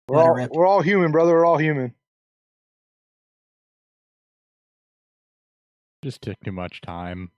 Let it rip. We're all human, brother. We're all human. Just took too much time.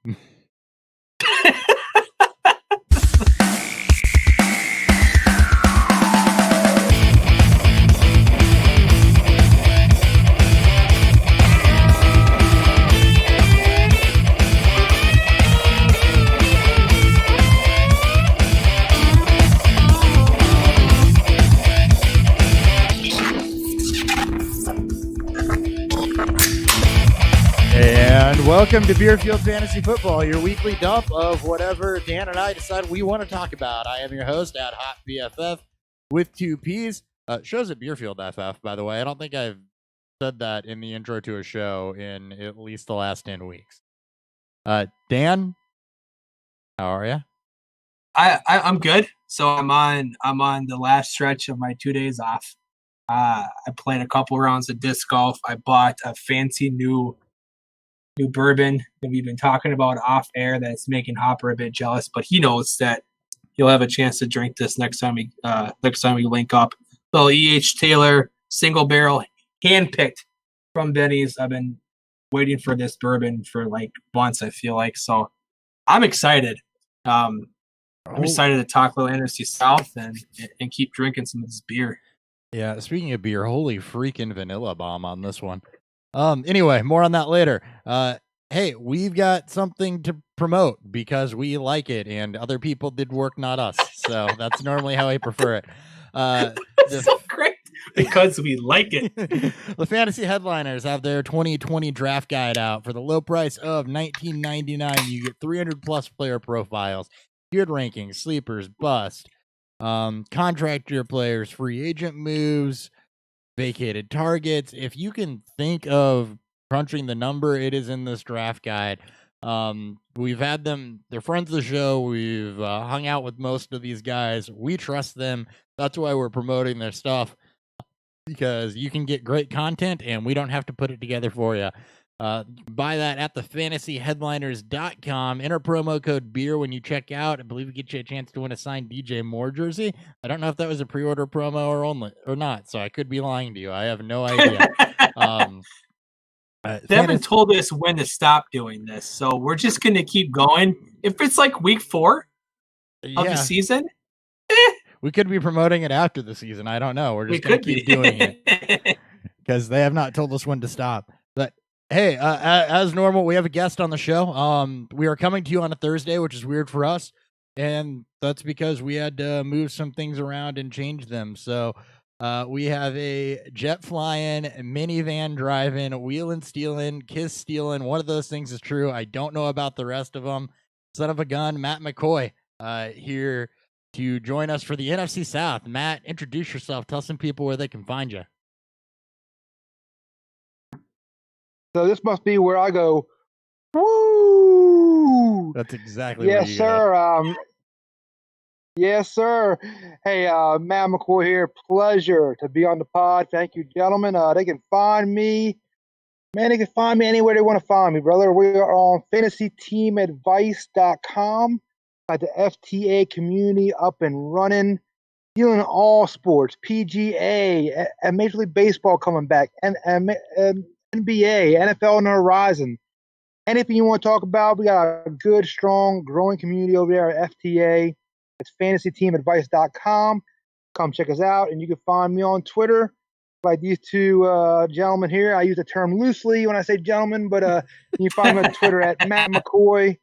And welcome to Beerfield Fantasy Football, your weekly dump of whatever Dan and I decide we want to talk about. I am your host at Hot BFF with two P's. Shows at Beerfield FF, by the way. I don't think I've said that in the intro to a show in at least the last 10 weeks. Dan, how are you? I'm good. So I'm on the last stretch of my 2 days off. I played a couple rounds of disc golf. I bought a fancy new bourbon that we've been talking about off air that's making Hopper a bit jealous, but he knows that he'll have a chance to drink this next time we link up. So E.H. Taylor single barrel, handpicked from Benny's. I've been waiting for this bourbon for like months, I feel like. So I'm excited. I'm excited to talk a little NFC South and keep drinking some of this beer. Yeah, speaking of beer, holy freaking vanilla bomb on this one. Anyway, more on that later. Hey, we've got something to promote because we like it and other people did work, not us. So that's normally how I prefer it. That's so great because we like it. The Fantasy Headliners have their 2020 draft guide out for the low price of $19.99. You get 300 plus player profiles, tiered rankings, sleepers, bust, contract year players, free agent moves, vacated targets. If you can think of crunching the number, it is in this draft guide. We've had them, they're friends of the show. We've hung out with most of these guys. We trust them. That's why we're promoting their stuff, because you can get great content and we don't have to put it together for you. Buy that at thefantasyheadliners.com. Enter promo code BEER when you check out. I believe we get you a chance to win a signed DJ Moore jersey. I don't know if that was a pre-order promo or not, so I could be lying to you. I have no idea. They haven't told us when to stop doing this, so we're just going to keep going. If it's like week 4 of the season, we could be promoting it after the season. I don't know. We're just going to keep doing it because they have not told us when to stop. But hey, as normal, we have a guest on the show. We are coming to you on a Thursday, which is weird for us, and that's because we had to move some things around and change them. So we have a jet flying, minivan driving, wheeling, stealing, kiss stealing. One of those things is true. I don't know about the rest of them. Son of a gun, Matt MacCoy, here to join us for the NFC South. Matt, introduce yourself. Tell some people where they can find you. So this must be where I go, woo! That's exactly yes, where you sir. go. Yes, sir. Hey, Matt MacCoy here. Pleasure to be on the pod. Thank you, gentlemen. They can find me. Man, they can find me anywhere they want to find me, brother. We are on fantasyteamadvice.com. Got the FTA community up and running. Dealing in all sports, PGA, and Major League Baseball coming back, and NBA, NFL on the horizon. Anything you want to talk about, we got a good, strong, growing community over there at FTA. It's fantasyteamadvice.com. Come check us out, and you can find me on Twitter. Like these two gentlemen here. I use the term loosely when I say gentlemen, but you can find me on Twitter at Matt MacCoy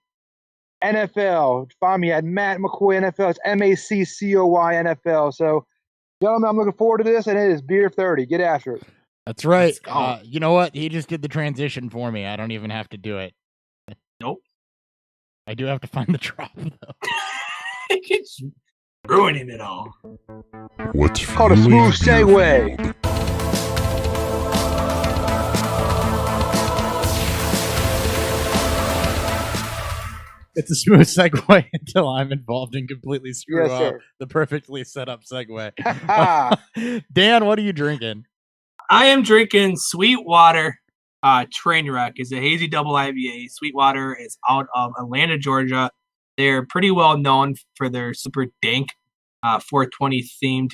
NFL. Find me at Matt MacCoy NFL. It's MacCoy NFL. So, gentlemen, I'm looking forward to this, and it is Beer 30. Get after it. That's right. You know what? He just did the transition for me. I don't even have to do it. Nope. I do have to find the drop, though. It's ruining it all. What's called a smooth segue? It's a smooth segue until I'm involved and completely screw up sir. the perfectly set up segue. Dan, what are you drinking? I am drinking Sweetwater Trainwreck. It's a hazy double IPA. Sweetwater is out of Atlanta, Georgia. They're pretty well known for their super dank 420 themed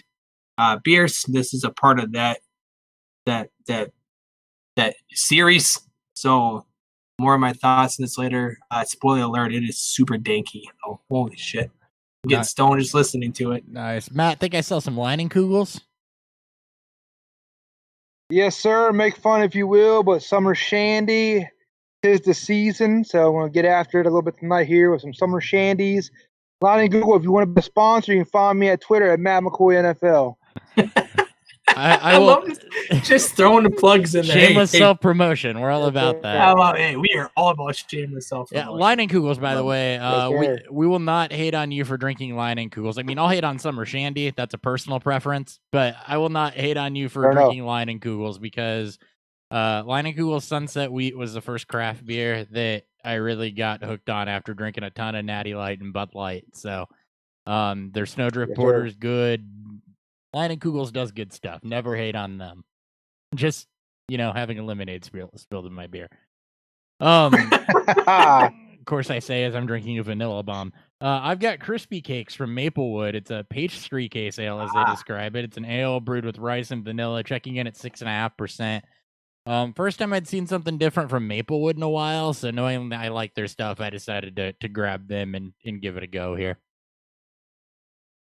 beers. This is a part of that series. So more of my thoughts on this later. Spoiler alert, it is super danky. Oh, holy shit. I'm getting stoned just listening to it. Nice. Matt, think I saw some Leinenkugels? Yes, sir. Make fun if you will, but summer shandy is the season. So I'm going to get after it a little bit tonight here with some summer shandies. Line Google, if you want to be a sponsor, you can find me at Twitter at MacCoy NFL. I will, love this. Just throwing the plugs in there. Shameless self-promotion. We're all about that. We are all about shameless self-promotion. Yeah, Leinenkugels, by the way. We will not hate on you for drinking Leinenkugels. I mean, I'll hate on summer shandy. That's a personal preference. But I will not hate on you for drinking Leinenkugels because Leinenkugels Sunset Wheat was the first craft beer that I really got hooked on after drinking a ton of Natty Light and Bud Light. So their Snowdrift Porter is good. Leinenkugels does good stuff. Never hate on them. Just, having a lemonade spilled in my beer. Of course I say as I'm drinking a vanilla bomb. I've got crispy cakes from Maplewood. It's a pastry case ale, as they describe it. It's an ale brewed with rice and vanilla, checking in at 6.5%. First time I'd seen something different from Maplewood in a while, so knowing that I like their stuff, I decided to grab them and give it a go here.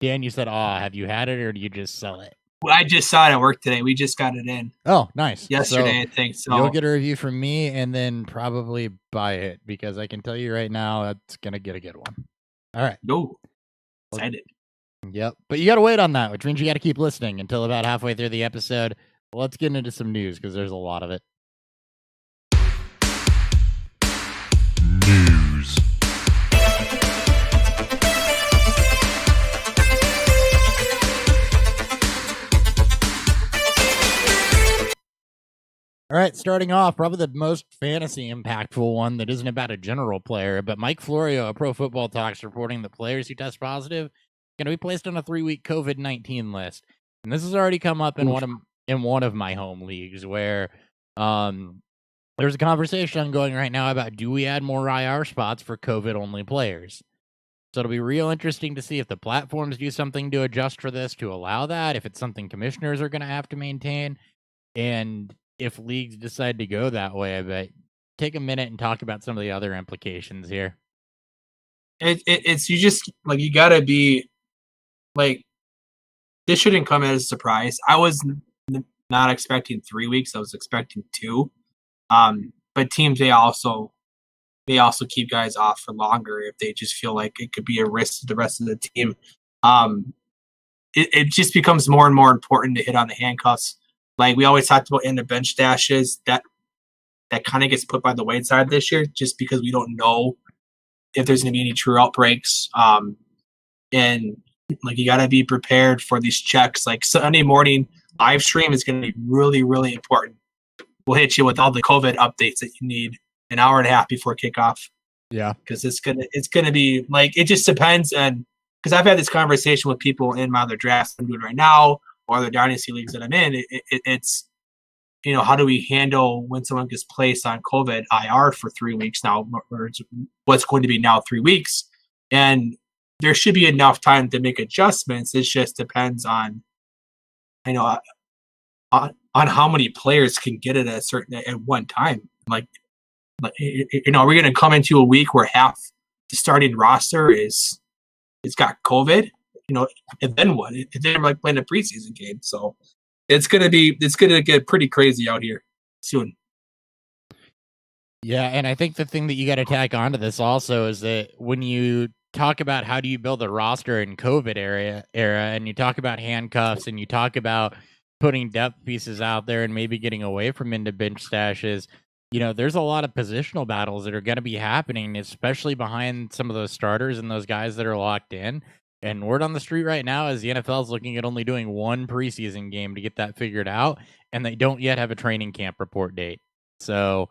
Dan, you said, have you had it or do you just sell it? Well, I just saw it at work today. We just got it in. Oh, nice. Yesterday, I think. So you'll get a review from me and then probably buy it because I can tell you right now it's going to get a good one. All right. No. Excited. Yep. But you got to wait on that, which means you got to keep listening until about halfway through the episode. Let's get into some news because there's a lot of it. News. All right, starting off, probably the most fantasy impactful one that isn't about a general player, but Mike Florio of Pro Football Talks reporting that players who test positive are going to be placed on a 3-week COVID-19 list. And this has already come up in one of my home leagues where there's a conversation ongoing right now about do we add more IR spots for COVID-only players? So it'll be real interesting to see if the platforms do something to adjust for this to allow that, if it's something commissioners are going to have to maintain, and if leagues decide to go that way. But take a minute and talk about some of the other implications here. It's you just like you gotta be like this shouldn't come as a surprise. I was not expecting 3 weeks. I was expecting 2. But teams they also keep guys off for longer if they just feel like it could be a risk to the rest of the team. It just becomes more and more important to hit on the handcuffs. Like we always talked about in the bench stashes, that kind of gets put by the wayside this year just because we don't know if there's going to be any true outbreaks. And like you got to be prepared for these checks. Like Sunday morning live stream is going to be really, really important. We'll hit you with all the COVID updates that you need an hour and a half before kickoff. Yeah, because it's gonna be like it just depends. And because I've had this conversation with people in my other drafts I'm doing right now, or other dynasty leagues that I'm in, it's how do we handle when someone gets placed on COVID IR for 3 weeks now, or what's going to be now 3 weeks, and there should be enough time to make adjustments. It just depends on on how many players can get it at one time. Like are we going to come into a week where half the starting roster it's got COVID? And then what? And then I'm like playing a preseason game. So it's gonna get pretty crazy out here soon. Yeah, and I think the thing that you got to tack onto this also is that when you talk about how do you build a roster in COVID era, and you talk about handcuffs and you talk about putting depth pieces out there and maybe getting away from into bench stashes, there's a lot of positional battles that are going to be happening, especially behind some of those starters and those guys that are locked in. And word on the street right now is the NFL is looking at only doing one preseason game to get that figured out, and they don't yet have a training camp report date. So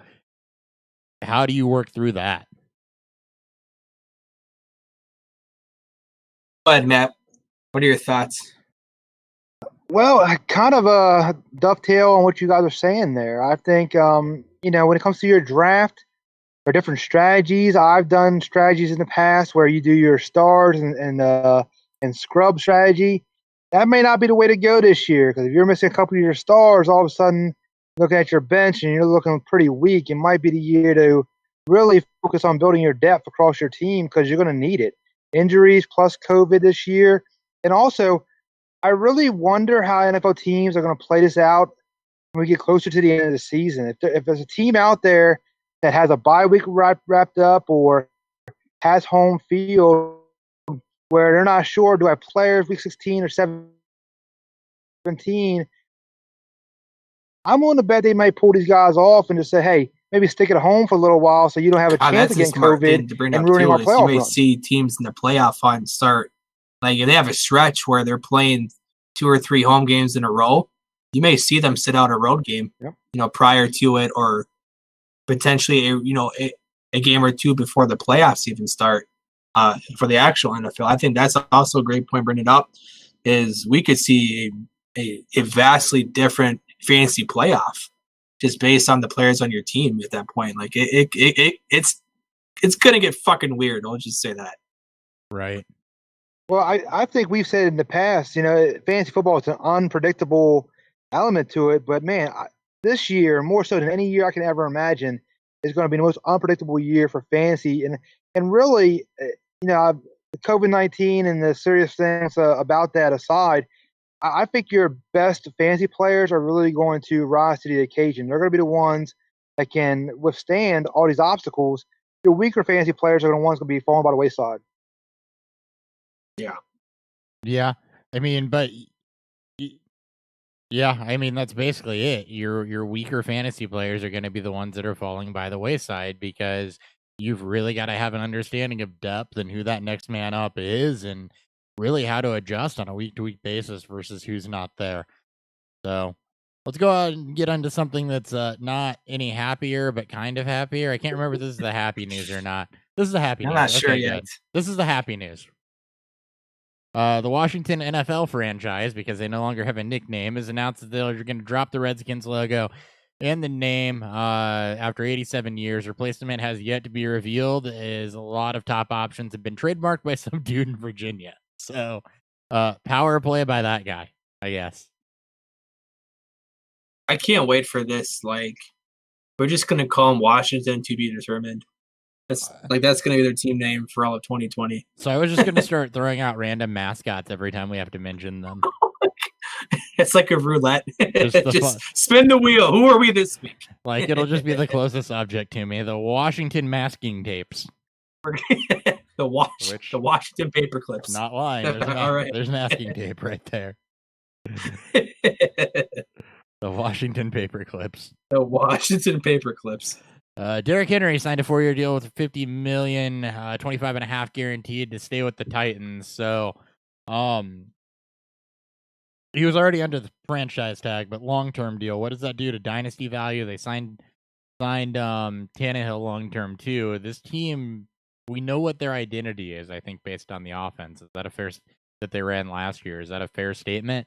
how do you work through that? Go ahead, Matt. What are your thoughts? Well, I kind of dovetail on what you guys are saying there. I think, when it comes to your draft, there are different strategies. I've done strategies in the past where you do your stars and scrub strategy. that may not be the way to go this year, because if you're missing a couple of your stars, all of a sudden looking at your bench and you're looking pretty weak, it might be the year to really focus on building your depth across your team because you're going to need it. Injuries plus COVID this year. And also, I really wonder how NFL teams are going to play this out when we get closer to the end of the season. If there's a team out there that has a bye week wrapped up or has home field where they're not sure, do I have players week 16 or 17? I'm willing to bet they might pull these guys off and just say, hey, maybe stick at home for a little while so you don't have a chance That's of a getting smart thing COVID to bring and up ruining too. our Is you playoff may run. see teams in the playoff hunt start, like if they have a stretch where they're playing 2 or 3 home games in a row, you may see them sit out a road game, prior to it, or potentially a game or two before the playoffs even start for the actual NFL. I think that's also a great point bringing it up. Is we could see a vastly different fantasy playoff just based on the players on your team at that point. Like it's gonna get fucking weird. I'll just say that. Right. Well, I think we've said in the past, fantasy football is an unpredictable element to it. But man, this year, more so than any year I can ever imagine, is going to be the most unpredictable year for fantasy. And really, the COVID-19 and the serious things about that aside, I think your best fantasy players are really going to rise to the occasion. They're going to be the ones that can withstand all these obstacles. Your weaker fantasy players are the ones going to be falling by the wayside. Yeah. I mean, but yeah, I mean that's basically it. Your weaker fantasy players are going to be the ones that are falling by the wayside because you've really got to have an understanding of depth and who that next man up is and really how to adjust on a week to week basis versus who's not there. So let's go out and get onto something that's not any happier, but kind of happier. I can't remember if this is the happy news or not. This is the happy news. I'm not sure yet. Good. This is the happy news. The Washington NFL franchise, because they no longer have a nickname, has announced that they're going to drop the Redskins logo and the name after 87 years. Replacement has yet to be revealed, as a lot of top options have been trademarked by some dude in Virginia. So, power play by that guy, I guess. I can't wait for this. Like, we're just going to call them Washington to be determined. That's going to be their team name for all of 2020. So I was just going to start throwing out random mascots every time we have to mention them. It's like a roulette. Just spin the wheel. Who are we this week? Like, it'll just be the closest object to me. The Washington masking tapes. the Washington paper clips. Not lying. There's masking tape right there. The Washington paper clips. The Washington paper clips. Derrick Henry signed a 4-year deal with $50 million, 25.5 guaranteed to stay with the Titans. So, he was already under the franchise tag, but long-term deal. What does that do to dynasty value? They signed Tannehill long-term too. This team, we know what their identity is. I think based on the offense, is that a fair that they ran last year? Is that a fair statement?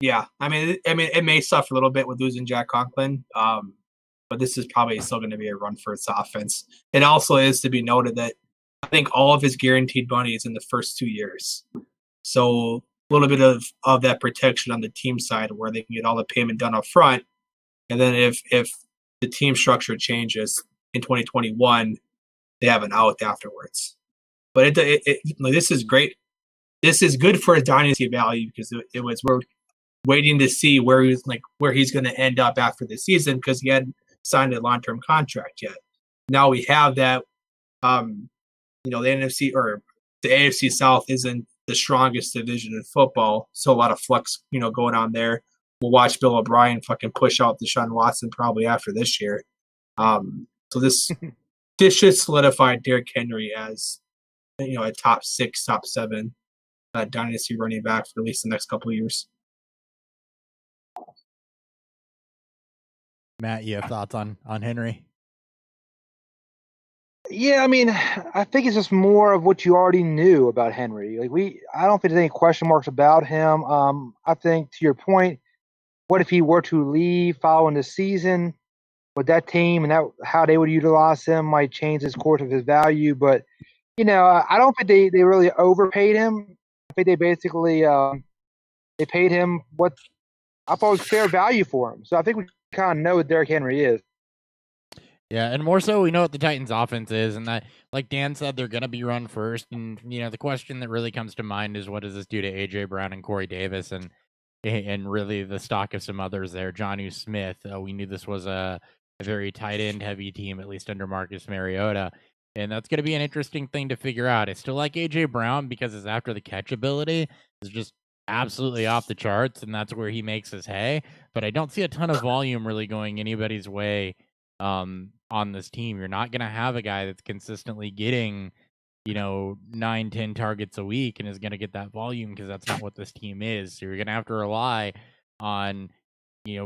Yeah, I mean, it may suffer a little bit with losing Jack Conklin. But this is probably still going to be a run for its offense. It also is to be noted that I think all of his guaranteed money is in the first 2 years. So a little bit of that protection on the team side where they can get all the payment done up front. And then if the team structure changes in 2021, they have an out afterwards. But this is great. This is good for his dynasty value because we're waiting to see where he's going to end up after the season because he hadn't signed a long-term contract yet. Now we have that. The NFC or the AFC South isn't the strongest division in football, so a lot of flux, going on there. We'll watch Bill O'Brien fucking push out Deshaun Watson probably after this year. So this should solidify Derrick Henry as a top 6, top 7 dynasty running back for at least the next couple of years. Matt, you have thoughts on Henry? Yeah, I mean, I think it's just more of what you already knew about Henry. I don't think there's any question marks about him. I think to your point, what if he were to leave following the season? With that team and how they would utilize him might change his course of his value. But, I don't think they really overpaid him. I think they basically They paid him what I thought was fair value for him. So I think we kind of know what Derrick Henry is. Yeah, and more so, we know what the Titans' offense is, and that, like Dan said, they're going to be run first. And the question that really comes to mind is, what does this do to AJ Brown and Corey Davis, and really the stock of some others there? Jonnu Smith. We knew this was a very tight end heavy team, at least under Marcus Mariota, and that's going to be an interesting thing to figure out. I still like AJ Brown because his after the catch ability is just absolutely off the charts, and that's where he makes his hay. But I don't see a ton of volume really going anybody's way on this team. You're not going to have a guy that's consistently getting 9-10 targets a week and is going to get that volume, because that's not what this team is. So you're going to have to rely on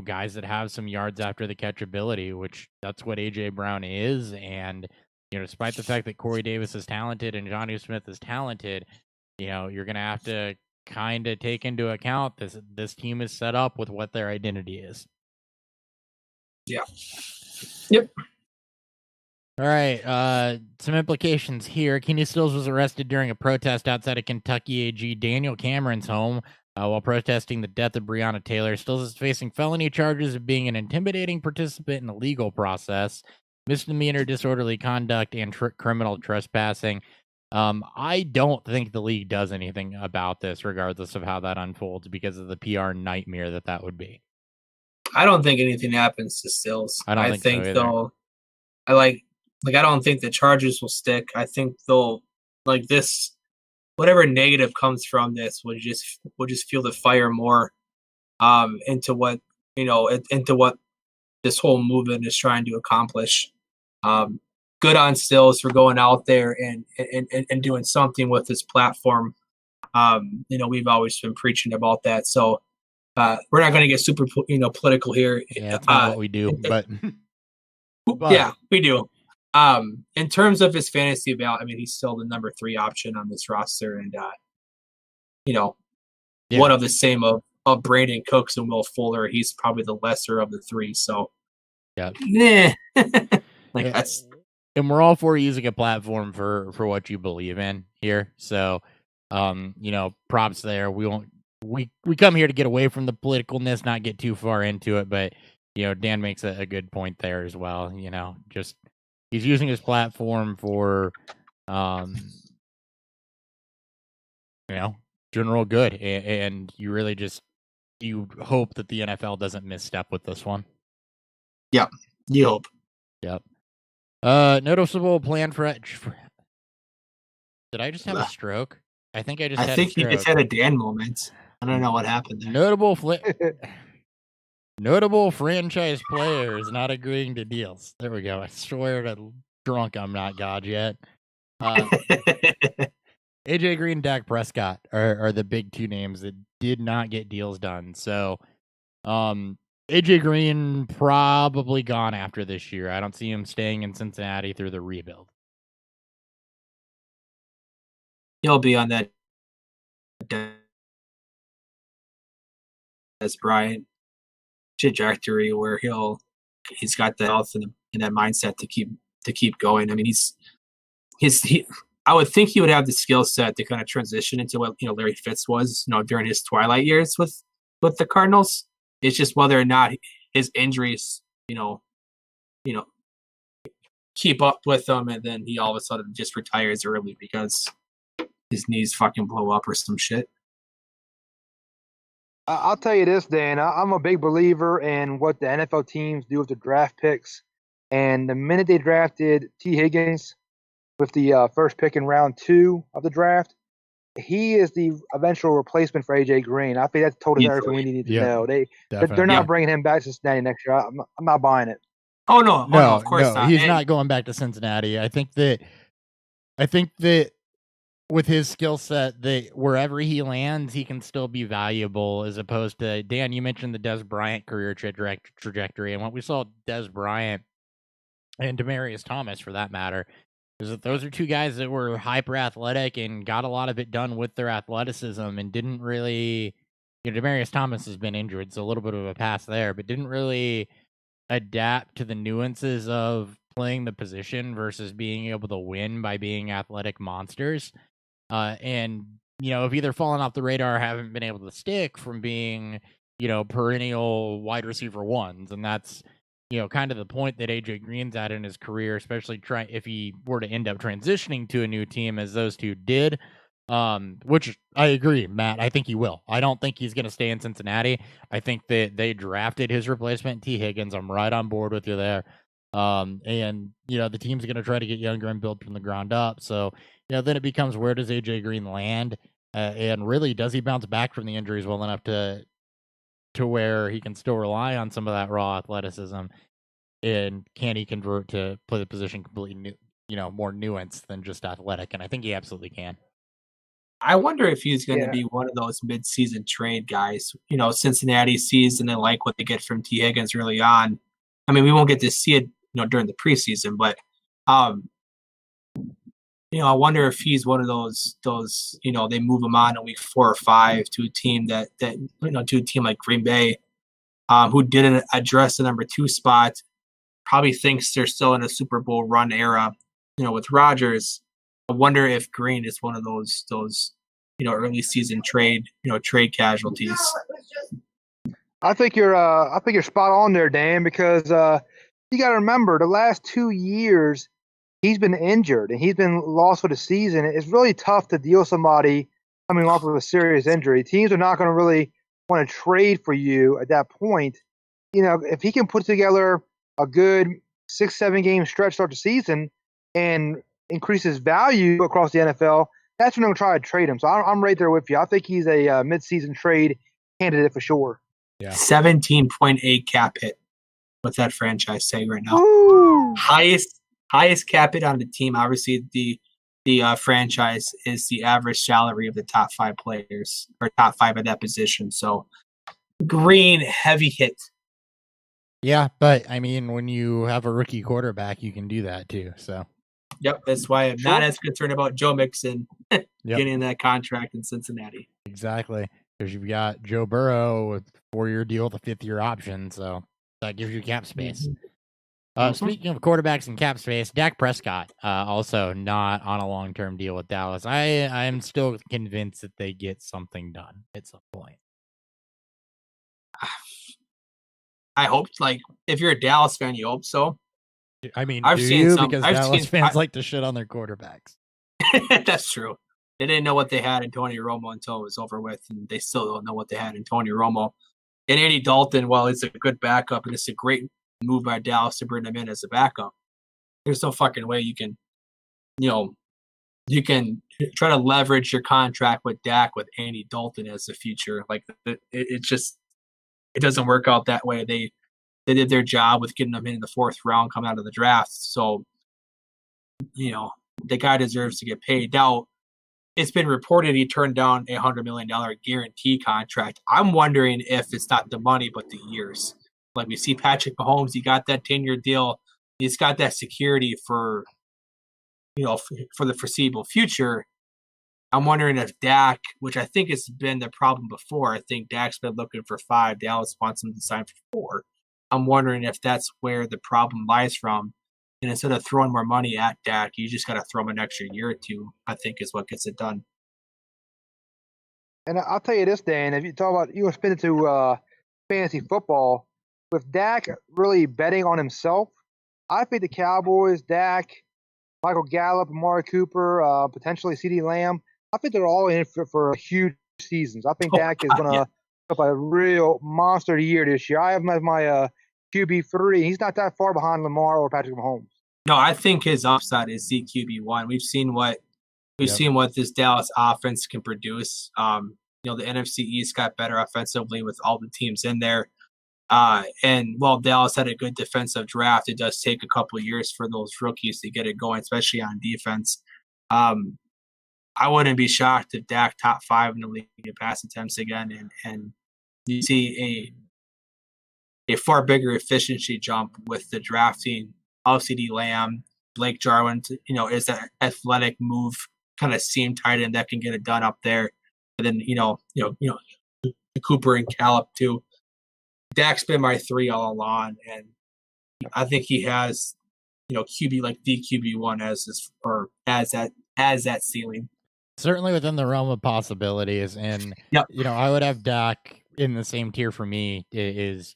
guys that have some yards after the catch ability, which that's what AJ Brown is. And despite the fact that Corey Davis is talented and Jonnu Smith is talented, you're going to have to kind of take into account this team is set up with what their identity is. Yeah. Yep. All right, some implications here. Kenny Stills was arrested during a protest outside of Kentucky AG Daniel Cameron's home while protesting the death of Breonna Taylor. Stills is facing felony charges of being an intimidating participant in the legal process, misdemeanor disorderly conduct, and criminal trespassing. I don't think the league does anything about this, regardless of how that unfolds, because of the PR nightmare that would be. I don't think anything happens to Stills. I think so they'll. I don't think the charges will stick. I think they'll this. Whatever negative comes from this will just fuel the fire more into what this whole movement is trying to accomplish. Good on Stills for going out there and doing something with this platform. We've always been preaching about that. So we're not going to get super political here. Yeah, that's not what we do, but yeah, we do. In terms of his fantasy value, he's still the number 3 option on this roster, and one of the same of Brandon Cooks and Will Fuller. He's probably the lesser of the 3. So yeah, that's. And we're all for using a platform for what you believe in here. So, props there. We come here to get away from the politicalness, not get too far into it. But Dan makes a good point there as well. Just. He's using his platform for, general good, and you really you hope that the NFL doesn't misstep with this one. Yep, you hope. Yep. Noticeable plan for. Did I just have a stroke? I think I just. I think you just had a Dan moment. I don't know what happened there. Notable franchise players not agreeing to deals. There we go. I swear to drunk I'm not God yet. AJ Green, Dak Prescott are the big 2 names that did not get deals done. So AJ Green probably gone after this year. I don't see him staying in Cincinnati through the rebuild. He'll be on that Dez Bryant trajectory where he's got the health and that mindset to keep going. I would think he would have the skill set to kind of transition into what Larry Fitz was during his twilight years with the Cardinals. It's just whether or not his injuries keep up with him, and then he all of a sudden just retires early because his knees fucking blow up or some shit. I'll tell you this, Dan. I'm a big believer in what the NFL teams do with the draft picks. And the minute they drafted T. Higgins with the first pick in round 2 of the draft, he is the eventual replacement for AJ Green. I think that told us everything we needed to know. They're not bringing him back to Cincinnati next year. I'm not buying it. Oh no, of course not. He's not going back to Cincinnati. I think that with his skill set, that wherever he lands, he can still be valuable, as opposed to, Dan, you mentioned the Dez Bryant career trajectory, and what we saw Dez Bryant and Demaryius Thomas, for that matter, is that those are 2 guys that were hyper athletic and got a lot of it done with their athleticism, and didn't really, Demaryius Thomas has been injured, so a little bit of a pass there, but didn't really adapt to the nuances of playing the position versus being able to win by being athletic monsters. And have either fallen off the radar or haven't been able to stick from being, perennial wide receiver ones. And that's, kind of the point that AJ Green's at in his career, especially if he were to end up transitioning to a new team as those two did. Which I agree, Matt. I think he will. I don't think he's going to stay in Cincinnati. I think that they drafted his replacement, T. Higgins. I'm right on board with you there. And the team's going to try to get younger and build from the ground up. So, then it becomes, where does AJ Green land? And really, does he bounce back from the injuries well enough to where he can still rely on some of that raw athleticism? And can he convert to play the position completely new, more nuanced than just athletic? And I think he absolutely can. I wonder if he's going to be one of those mid-season trade guys. Cincinnati sees and they like what they get from T. Higgins early on. I mean, we won't get to see it, during the preseason, but I wonder if he's one of those they move him on in week 4 or 5 to a team to a team like Green Bay, who didn't address the number 2 spot, probably thinks they're still in a Super Bowl run era, with Rodgers. I wonder if Green is one of those early season trade casualties. I think you're spot on there, Dan, because you got to remember the last 2 years he's been injured and he's been lost for the season. It's really tough to deal with somebody coming off of a serious injury. Teams are not going to really want to trade for you at that point. If he can put together a good 6-7 game stretch start the season and increases value across the NFL, that's when I'm going to try to trade him. So I'm right there with you. I think he's a mid-season trade candidate for sure. Yeah. 17.8 cap hit with that franchise tag right now. Ooh. Highest cap hit on the team. Obviously, the franchise is the average salary of the top 5 players or top 5 at that position. So Green, heavy hit. Yeah, but I mean, when you have a rookie quarterback, you can do that too. So. Yep, that's why I'm not as concerned about Joe Mixon getting that contract in Cincinnati. Exactly, because you've got Joe Burrow with a 4-year deal with a 5th-year option, so that gives you cap space. Speaking of quarterbacks and cap space, Dak Prescott also not on a long-term deal with Dallas. I am still convinced that they get something done at some point. I hope, if you're a Dallas fan, you hope so. I mean, because Dallas fans like to shit on their quarterbacks. That's true. They didn't know what they had in Tony Romo until it was over with, and they still don't know what they had in Tony Romo. And Andy Dalton, while it's a good backup, and it's a great move by Dallas to bring him in as a backup, there's no fucking way you can try to leverage your contract with Dak with Andy Dalton as the future. It doesn't work out that way. They did their job with getting them in the 4th round coming out of the draft. So, the guy deserves to get paid. Now, it's been reported he turned down a $100 million guarantee contract. I'm wondering if it's not the money, but the years. Like we see Patrick Mahomes, he got that 10-year deal. He's got that security for the foreseeable future. I'm wondering if Dak, which I think has been the problem before, I think Dak's been looking for 5. Dallas wants him to sign for 4. I'm wondering if that's where the problem lies from. And instead of throwing more money at Dak, you just got to throw him an extra year or 2, I think is what gets it done. And I'll tell you this, Dan, if you talk about, you want to spin it to fantasy football, with Dak really betting on himself, I think the Cowboys, Dak, Michael Gallup, Amari Cooper, potentially CeeDee Lamb, I think they're all in for huge seasons. I think Dak is going to up a real monster year this year. I have him as my QB3. He's not that far behind Lamar or Patrick Mahomes. No, I think his upside is QB1. We've seen what this Dallas offense can produce. The NFC East got better offensively with all the teams in there. And while Dallas had a good defensive draft, it does take a couple of years for those rookies to get it going, especially on defense. I wouldn't be shocked if Dak top 5 in the league in pass attempts again, and you see a far bigger efficiency jump with the drafting of CeeDee Lamb, Blake Jarwin. Is that athletic move kind of seam tight end that can get it done up there, and then Cooper and Gallup too. Dak's been my 3 all along, and I think he has QB like the QB1 as that ceiling. Certainly within the realm of possibilities. And, Yep. I would have Dak in the same tier for me is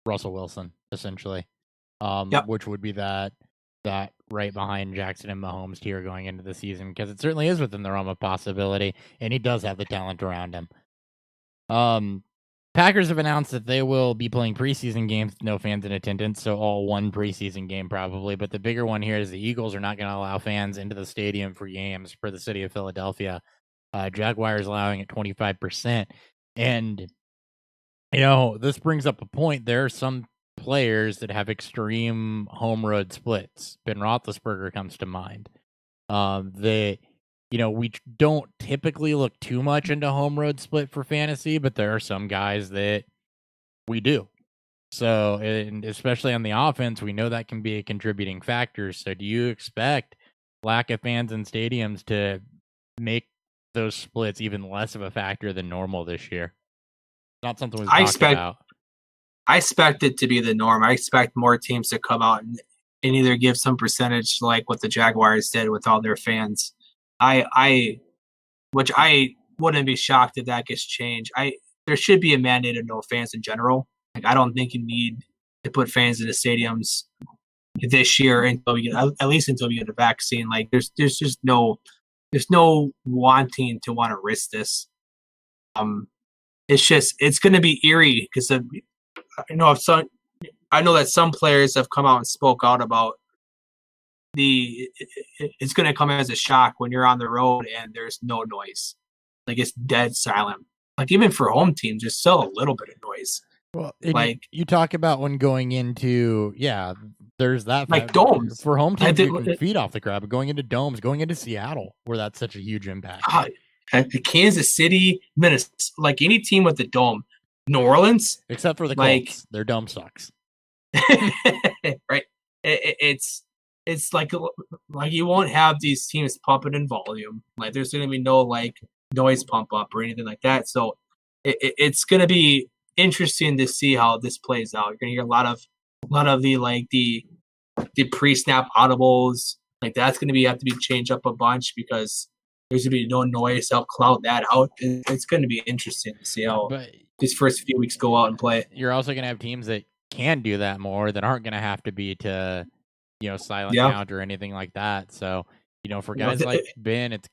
Russell Wilson, essentially, Yep. which would be that right behind Jackson and Mahomes tier going into the season, because it certainly is within the realm of possibility, and he does have the talent around him. Packers have announced that they will be playing preseason games with no fans in attendance, so all one preseason game probably. But the bigger one here is the Eagles are not going to allow fans into the stadium for games for the city of Philadelphia. Jaguars allowing it 25%. And, this brings up a point. There are some players that have extreme home road splits. Ben Roethlisberger comes to mind. We don't typically look too much into home road split for fantasy, but there are some guys that we do. So, and especially on the offense, we know that can be a contributing factor. So do you expect lack of fans in stadiums to make those splits even less of a factor than normal this year? Not something we've talked about. I expect it to be the norm. I expect more teams to come out and either give some percentage like what the Jaguars did with all their fans. Which I wouldn't be shocked if that gets changed. There should be a mandate of no fans in general. Like, I don't think you need to put fans in the stadiums this year until we get, at least until we get a vaccine. Like, there's just no wanting to want to risk this. It's going to be eerie because I know that some players have come out and spoke out about it's going to come as a shock when you're on the road and there's no noise. Like, it's dead silent. Like, even for home teams, there's still a little bit of noise. Well, like, you talk about when going into, there's that. Like domes. For home teams, you can feed off the crowd, but going into domes, going into Seattle, where that's such a huge impact. Kansas City, Minnesota, like any team with the dome. New Orleans. Except for the Colts. Their dome sucks. Right. It's like you won't have these teams pumping in volume. Like, there's going to be no like noise pump up or anything like that. So it's going to be interesting to see how this plays out. You're going to hear a lot of the pre-snap audibles. Like, that's going to have to be changed up a bunch because there's going to be no noise to help cloud that out. It's going to be interesting to see how these first few weeks go out and play. You're also going to have teams that can do that more, that aren't going to have to be to silent count or anything like that. So, for guys like Ben, it's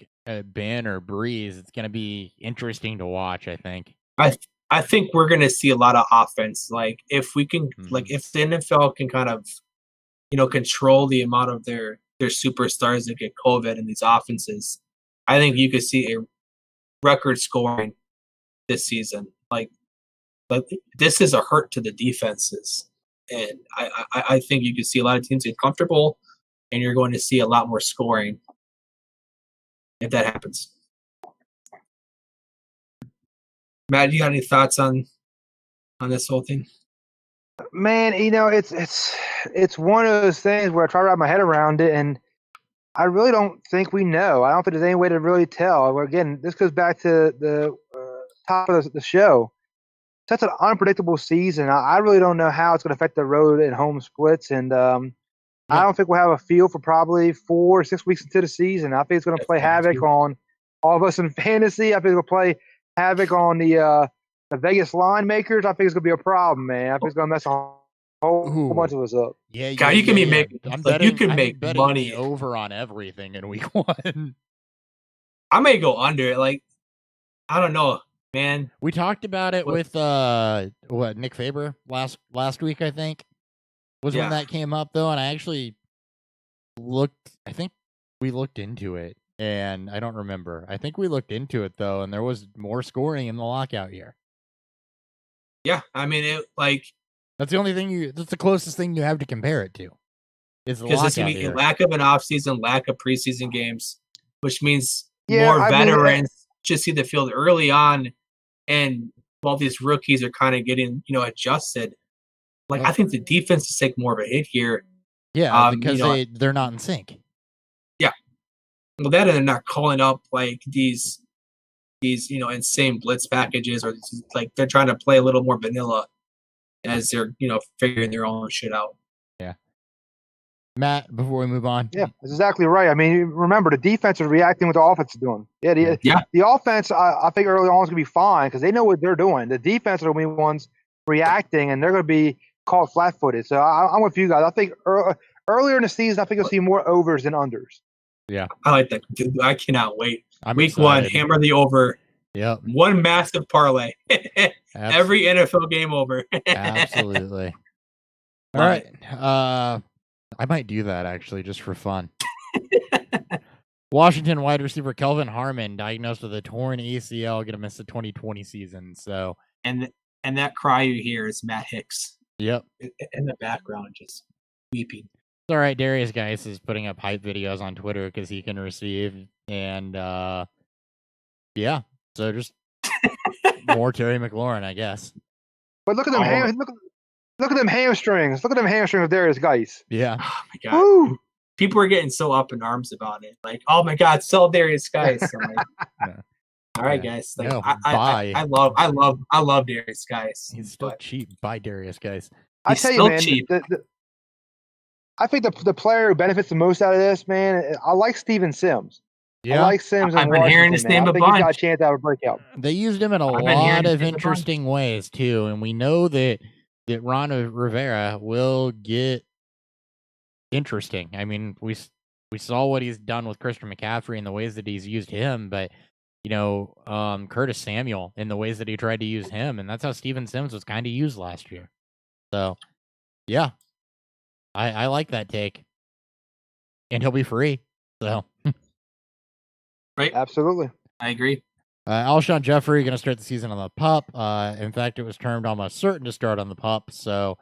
Ben or Breeze, it's going to be interesting to watch, I think. I think we're going to see a lot of offense. Like, if we can, like, if the NFL can kind of, control the amount of their superstars that get COVID in these offenses, I think you could see a record scoring this season. Like this is a hurt to the defenses. And I think you can see a lot of teams get comfortable, and you're going to see a lot more scoring if that happens. Matt, you got any thoughts on this whole thing? Man, it's one of those things where I try to wrap my head around it, and I really don't think we know. I don't think there's any way to really tell. Again, this goes back to the top of the show. Such an unpredictable season. I really don't know how it's going to affect the road and home splits, and I don't think we'll have a feel for probably 4 or 6 weeks into the season. I think it's going to play havoc on all of us in fantasy. I think it's going to play havoc on the Vegas line makers. I think it's going to be a problem, man. I think it's going to mess a whole bunch of us up. Yeah, God, you can be making. You can make money over on everything in week 1. I may go under. Like, I don't know. Man, we talked about it with Nick Faber last week, I think, was when that came up, though, and I actually I think we looked into it, and I don't remember. I think we looked into it, though, and there was more scoring in the lockout year. Yeah, I mean, that's the only thing that's the closest thing you have to compare it to. Is the because it's going to be a lack of an offseason, lack of preseason games, which means more veterans just see the field early on. And while these rookies are kind of getting, adjusted, like, I think the defense is taking more of a hit here. Yeah, because they're not in sync. Yeah. Well, that and they're not calling up like these insane blitz packages, or like they're trying to play a little more vanilla as they're, figuring their own shit out. Yeah. Matt, before we move on. Yeah, that's exactly right. I mean, remember, the defense is reacting with the offense is doing. The offense, I think early on is going to be fine because they know what they're doing. The defense are going to be ones reacting, and they're going to be caught flat-footed. So I'm with you guys. I think earlier in the season, I think you'll see more overs than unders. Yeah. I like that. Dude, I cannot wait. I'm Week excited. 1, hammer the over. Yep. One massive parlay. Every NFL game over. Absolutely. All Love right. I might do that actually just for fun. Washington wide receiver Kelvin Harmon diagnosed with a torn ACL, going to miss the 2020 season. So, and that cry you hear is Matt Hicks. Yep. In the background, just weeping. It's all right. Darius Geis is putting up hype videos on Twitter because he can receive, and yeah. So just more Terry McLaurin, I guess. But look at them. Look at them hamstrings. Look at them hamstrings of Darius Geis. Yeah. Oh my God. Woo. People are getting so up in arms about it. Like, oh my God, sell Darius Geis. Like, yeah. All right, guys. Like, no, I love Darius Geis. He's still cheap. Buy Darius Geis. I tell you, man. I think the player who benefits the most out of this, man. I like Steven Sims. Yeah. I like Sims. I've been hearing his name a bunch. I think he's got a chance to have a breakout. They used him in a lot of interesting ways too, and we know that Ron Rivera will get interesting. I mean, we saw what he's done with Christian McCaffrey and the ways that he's used him, but Curtis Samuel in the ways that he tried to use him, and that's how Steven Sims was kind of used last year. So, yeah, I like that take, and he'll be free. So, right, absolutely, I agree. Alshon Jeffrey going to start the season on the PUP. In fact, it was termed almost certain to start on the PUP, so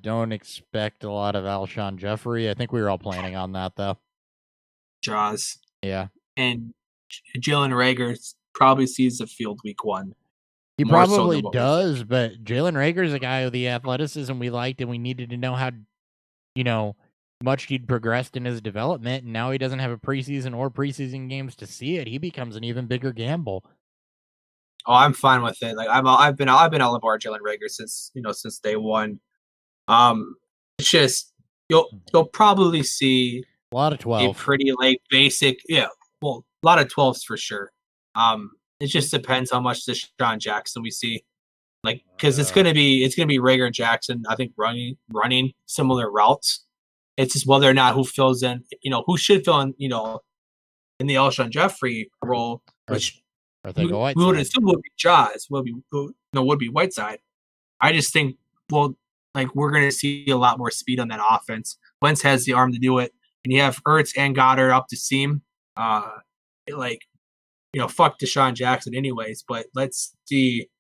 don't expect a lot of Alshon Jeffrey. I think we were all planning on that, though. Jaws. Yeah. And Jalen Reagor probably sees the field week 1. He probably does, but Jalen Reagor's a guy with the athleticism we liked, and we needed to know how, much he'd progressed in his development, and now he doesn't have a preseason or preseason games to see it. He becomes an even bigger gamble. Oh, I'm fine with it. Like I've been all aboard Jalen Reagor since day one. It's just you'll probably see a lot of 12. A pretty basic, a lot of 12s for sure. It just depends how much Deshaun Jackson we see. Like, because it's gonna be Reagor and Jackson, I think, running similar routes. It's just whether or not who fills in, who should fill in, in the Alshon Jeffrey role, which we would assume would be Jaws, would be Whiteside. I just think, we're going to see a lot more speed on that offense. Wentz has the arm to do it, and you have Ertz and Goddard up the seam. Fuck Deshaun Jackson anyways, but let's see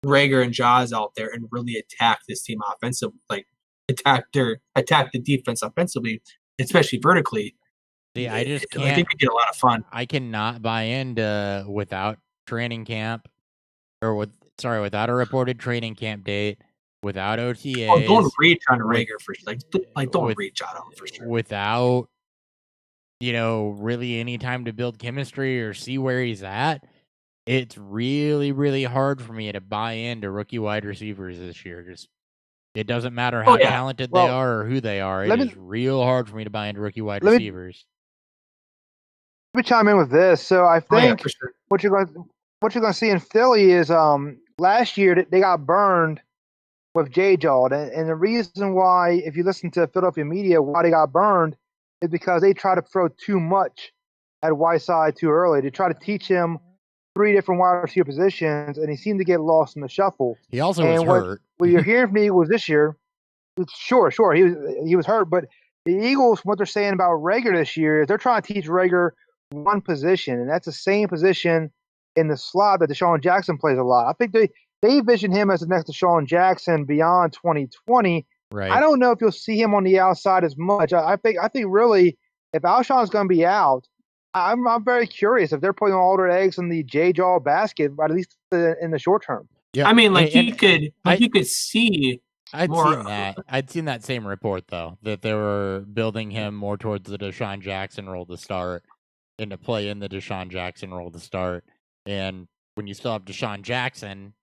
Reagor and Jaws out there and really attack this team offensively, attack the defense offensively, especially vertically. See, I just can't. I think we get a lot of fun. I cannot buy into without training camp, without a reported training camp date, without OTAs. Oh, don't reach on Reagor for don't reach on him for sure. Without really any time to build chemistry or see where he's at. It's really, really hard for me to buy into rookie wide receivers this year. Just it doesn't matter how talented they are or who they are. It is real hard for me to buy into rookie wide receivers. Let me chime in with this. So I think what you're going to see in Philly is last year they got burned with J-Jaw, and the reason why, if you listen to Philadelphia media, why they got burned is because they tried to throw too much at Whiteside too early. They tried to teach him 3 different wide receiver positions, and he seemed to get lost in the shuffle. He also was hurt. What you're hearing from the Eagles this year, sure, he was hurt, but the Eagles, what they're saying about Reagor this year is they're trying to teach Reagor one position, and that's the same position in the slot that Deshaun Jackson plays a lot. I think they envision him as the next Deshaun Jackson beyond 2020. Right. I don't know if you'll see him on the outside as much. I think really, if Alshon's going to be out, I'm very curious if they're putting all their eggs in the J-Jaw basket, at least in the short term. Yeah, I mean, you could see. I'd seen that same report though, that they were building him more towards the Deshaun Jackson role to start, and to play in the Deshaun Jackson role to start. And when you still have Deshaun Jackson,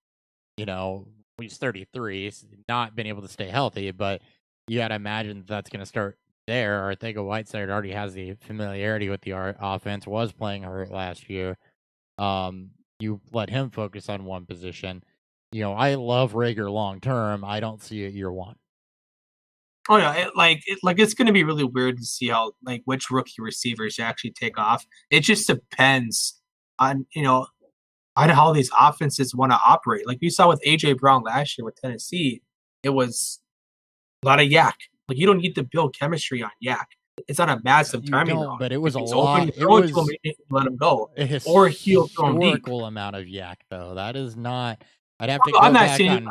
he's 33, he's not been able to stay healthy, but you got to imagine that's going to start there. Arcega-Whiteside already has the familiarity with the offense, was playing hurt last year. You let him focus on one position. I love Rager long term. I don't see it year one. Oh yeah, it's going to be really weird to see how which rookie receivers actually take off. It just depends on on how these offenses want to operate. Like we saw with AJ Brown last year with Tennessee, it was a lot of yak. Like you don't need to build chemistry on yak. It's not a massive timing wrong. But it was a lot. It was let him go, or he'll historical amount of yak though. That is not. I'd have to go back on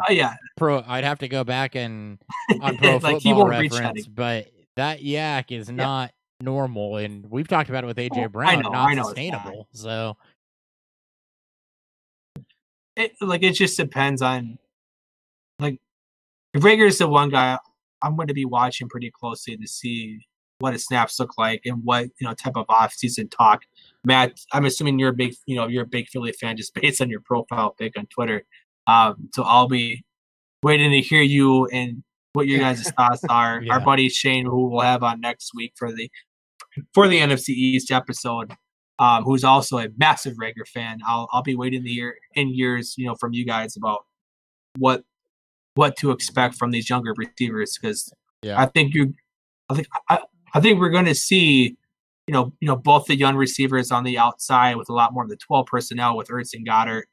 I'd have to go back and on Pro Football Reference, but that yak is not normal, and we've talked about it with AJ Brown. Not sustainable. So it just depends on if Rager is the one guy I'm going to be watching pretty closely to see what his snaps look like and what type of off-season talk. Matt, I'm assuming you're a big you're a big Philly fan just based on your profile pic on Twitter. So I'll be waiting to hear you and what your guys' thoughts are. Our buddy Shane, who we'll have on next week for the NFC East episode, who's also a massive Rager fan. I'll be waiting to hear in years, from you guys about what to expect from these younger receivers, because I think we're going to see both the young receivers on the outside with a lot more of the 12 personnel with Ertz and Goddard.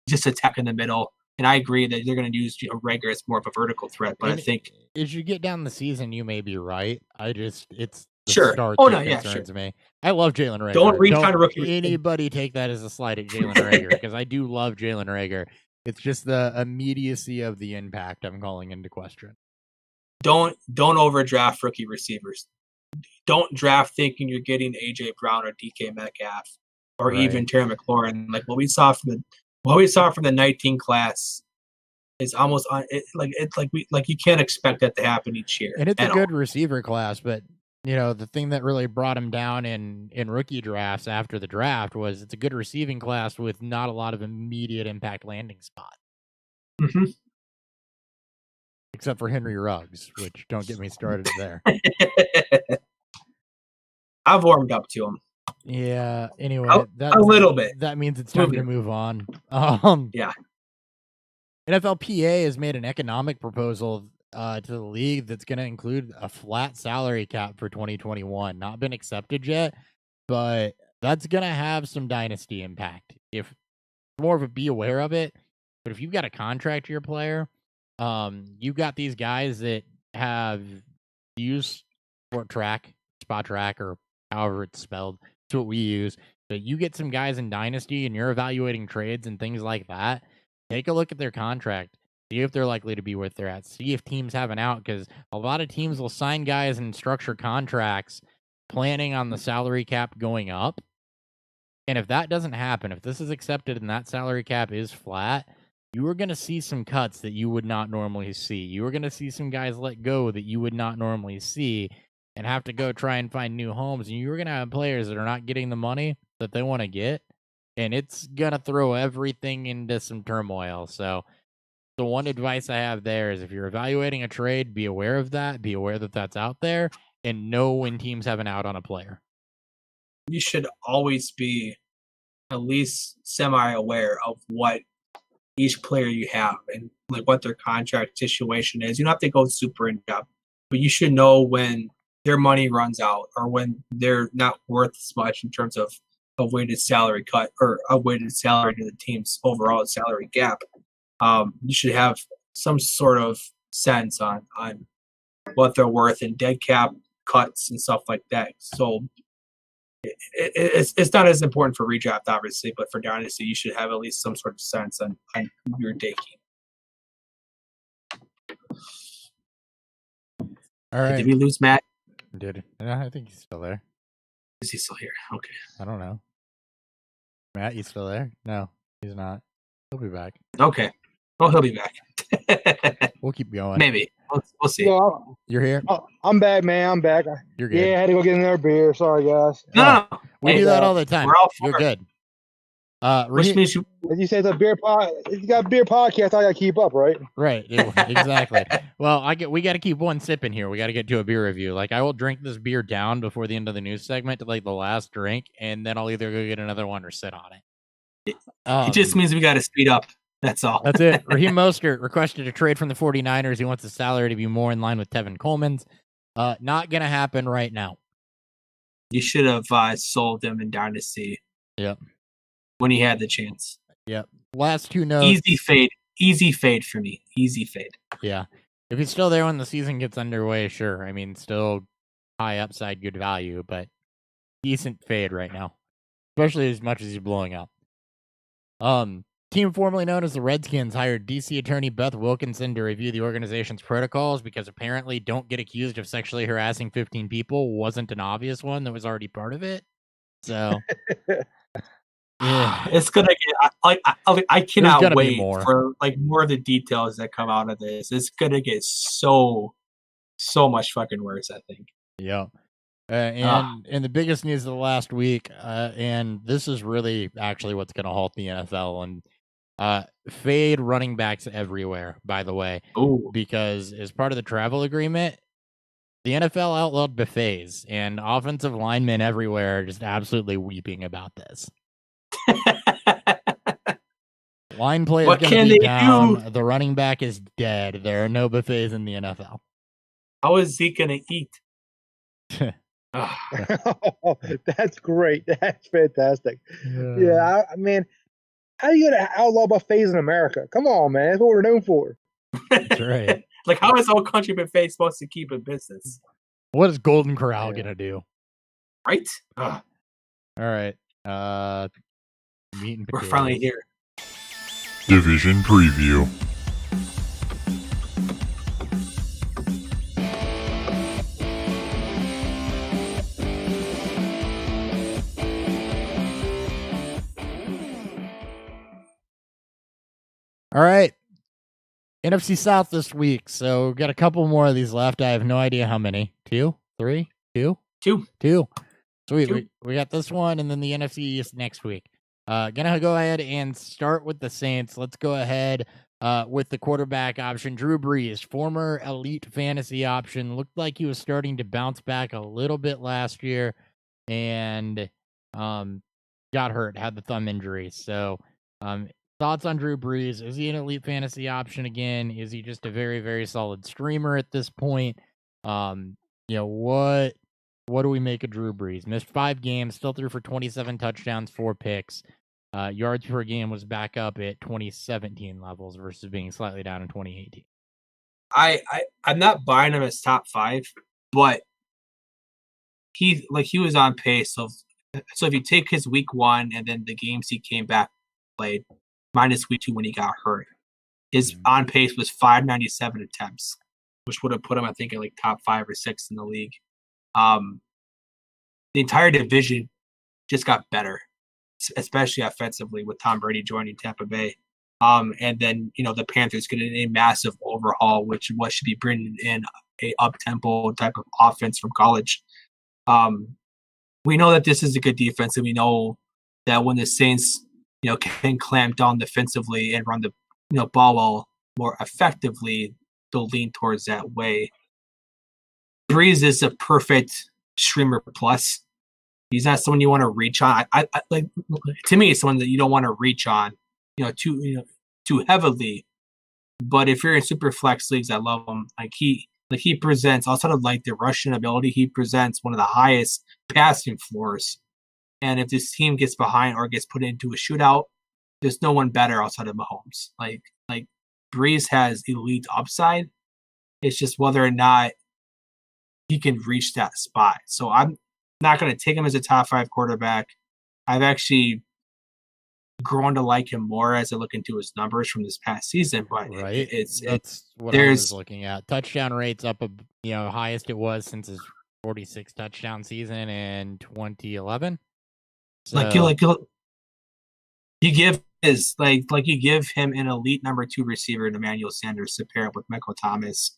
Just attack in the middle. And I agree that they're going to use Rager as more of a vertical threat. But I think as you get down the season, you may be right. It's the sure. Start concerns me. I love Jalen Rager. Don't reach on rookie. Anybody take that as a slight at Jalen Rager, because I do love Jalen Rager. It's just the immediacy of the impact I'm calling into question. Don't overdraft rookie receivers. Don't draft thinking you're getting AJ Brown or DK Metcalf or even Terry McLaurin. Like what we saw from the 19 class is almost you can't expect that to happen each year. And it's a good receiver class, but the thing that really brought him down in rookie drafts after the draft was it's a good receiving class with not a lot of immediate impact landing spot. Mm-hmm. Except for Henry Ruggs, which don't get me started there. I've warmed up to him. Yeah. Anyway, a little bit. That means it's time to move on. Yeah. NFLPA has made an economic proposal to the league that's going to include a flat salary cap for 2021. Not been accepted yet, but that's going to have some dynasty impact. If more of a be aware of it, but if you've got a contract to your player, you've got these guys that have used Spot Track, or however it's spelled. It's what we use. But you get some guys in Dynasty and you're evaluating trades and things like that. Take a look at their contract. See if they're likely to be where they're at. See if teams have an out, because a lot of teams will sign guys and structure contracts planning on the salary cap going up. And if that doesn't happen, if this is accepted and that salary cap is flat, you are going to see some cuts that you would not normally see. You are going to see some guys let go that you would not normally see and have to go try and find new homes. And you're going to have players that are not getting the money that they want to get. And it's going to throw everything into some turmoil. So the one advice I have there is if you're evaluating a trade, be aware of that. Be aware that that's out there and know when teams have an out on a player. You should always be at least semi-aware of what each player you have and what their contract situation is. You don't have to go super in depth, but you should know when their money runs out or when they're not worth as much in terms of a weighted salary cut or a weighted salary to the team's overall salary gap. You should have some sort of sense on what they're worth and dead cap cuts and stuff like that. So it's not as important for redraft, obviously, but for Dynasty, you should have at least some sort of sense on who you're taking. All right. Did we lose Matt? Did. I think he's still there. Is he still here? Okay. I don't know. Matt, you still there? No, he's not. He'll be back. Okay. Well, he'll be back. We'll keep going. Maybe. We'll see. Yeah, You're here? I'm back, man. I'm back. You're good. Yeah, I had to go get another beer. Sorry, guys. No. We do that all the time. We're all for You're it. good. Which means you. As you said, it's a beer pod. You got a beer podcast. I got to keep up, right? Right, exactly. Well, we got to keep one sipping here. We got to get to a beer review. Like, I will drink this beer down before the end of the news segment to like the last drink, and then I'll either go get another one or sit on it. It just means we got to speed up. That's all. That's it. Raheem Mostert requested a trade from the 49ers. He wants his salary to be more in line with Tevin Coleman's. Not going to happen right now. You should have sold him in Dynasty. Yep. When he had the chance. Yep. Last two notes. Easy fade. Easy fade for me. Easy fade. Yeah. If he's still there when the season gets underway, sure. I mean, still high upside, good value, but decent fade right now. Especially as much as he's blowing up. Team formerly known as the Redskins hired DC attorney Beth Wilkinson to review the organization's protocols because apparently don't get accused of sexually harassing 15 people wasn't an obvious one that was already part of it. So yeah. It's gonna get I cannot wait for like more of the details that come out of this. It's gonna get so much fucking worse, I think. Yeah. And the biggest news of the last week, and this is really actually what's going to halt the NFL, and fade running backs everywhere, by the way. Ooh. Because as part of the travel agreement, the NFL outlawed buffets, and offensive linemen everywhere are just absolutely weeping about this. Line play is going to be down. The running back is dead. There are no buffets in the NFL. How is Zeke going to eat? Oh, that's great. That's fantastic. Yeah, I mean, how are you going to outlaw buffets in America? Come on, man. That's what we're known for. That's right. Like, how is our country buffet supposed to keep in business? What is Golden Corral going to do? Right? All right. Meat and potatoes. We're finally here. Division preview. All right. NFC South this week. So we've got a couple more of these left. I have no idea how many. 2, 3, 2? 2. Sweet. 2. We got this one and then the NFC East next week. Gonna go ahead and start with the Saints. Let's go ahead with the quarterback option. Drew Brees, former elite fantasy option. Looked like he was starting to bounce back a little bit last year and got hurt, had the thumb injury. So thoughts on Drew Brees? Is he an elite fantasy option again? Is he just a very, very solid streamer at this point? What do we make of Drew Brees? Missed 5 games, still threw for 27 touchdowns, 4 picks. Yards per game was back up at 2017 levels versus being slightly down in 2018. I'm not buying him as top 5, but he was on pace. So if you take his week 1 and then the games he came back played minus week 2 when he got hurt, his on pace was 597 attempts, which would have put him, I think, at like top 5 or 6 in the league. The entire division just got better, especially offensively with Tom Brady joining Tampa Bay. And then, the Panthers getting a massive overhaul, which should be bringing in a up-tempo type of offense from college. We know that this is a good defense, and we know that when the Saints, can clamp down defensively and run the ball well more effectively, they'll lean towards that way. Brees is a perfect streamer plus. He's not someone you want to reach on. I like, to me, it's someone that you don't want to reach on, too heavily. But if you're in super flex leagues, I love him. He presents, outside of like the rushing ability, he presents one of the highest passing floors. And if this team gets behind or gets put into a shootout, there's no one better outside of Mahomes. Like Brees has elite upside. It's just whether or not he can reach that spot. So I'm not going to take him as a top 5 quarterback. I've actually grown to like him more as I look into his numbers from this past season. But right, that's what I was looking at. Touchdown rates up, highest it was since his 46 touchdown season in 2011. So, you give him an elite number 2 receiver in Emmanuel Sanders to pair up with Michael Thomas.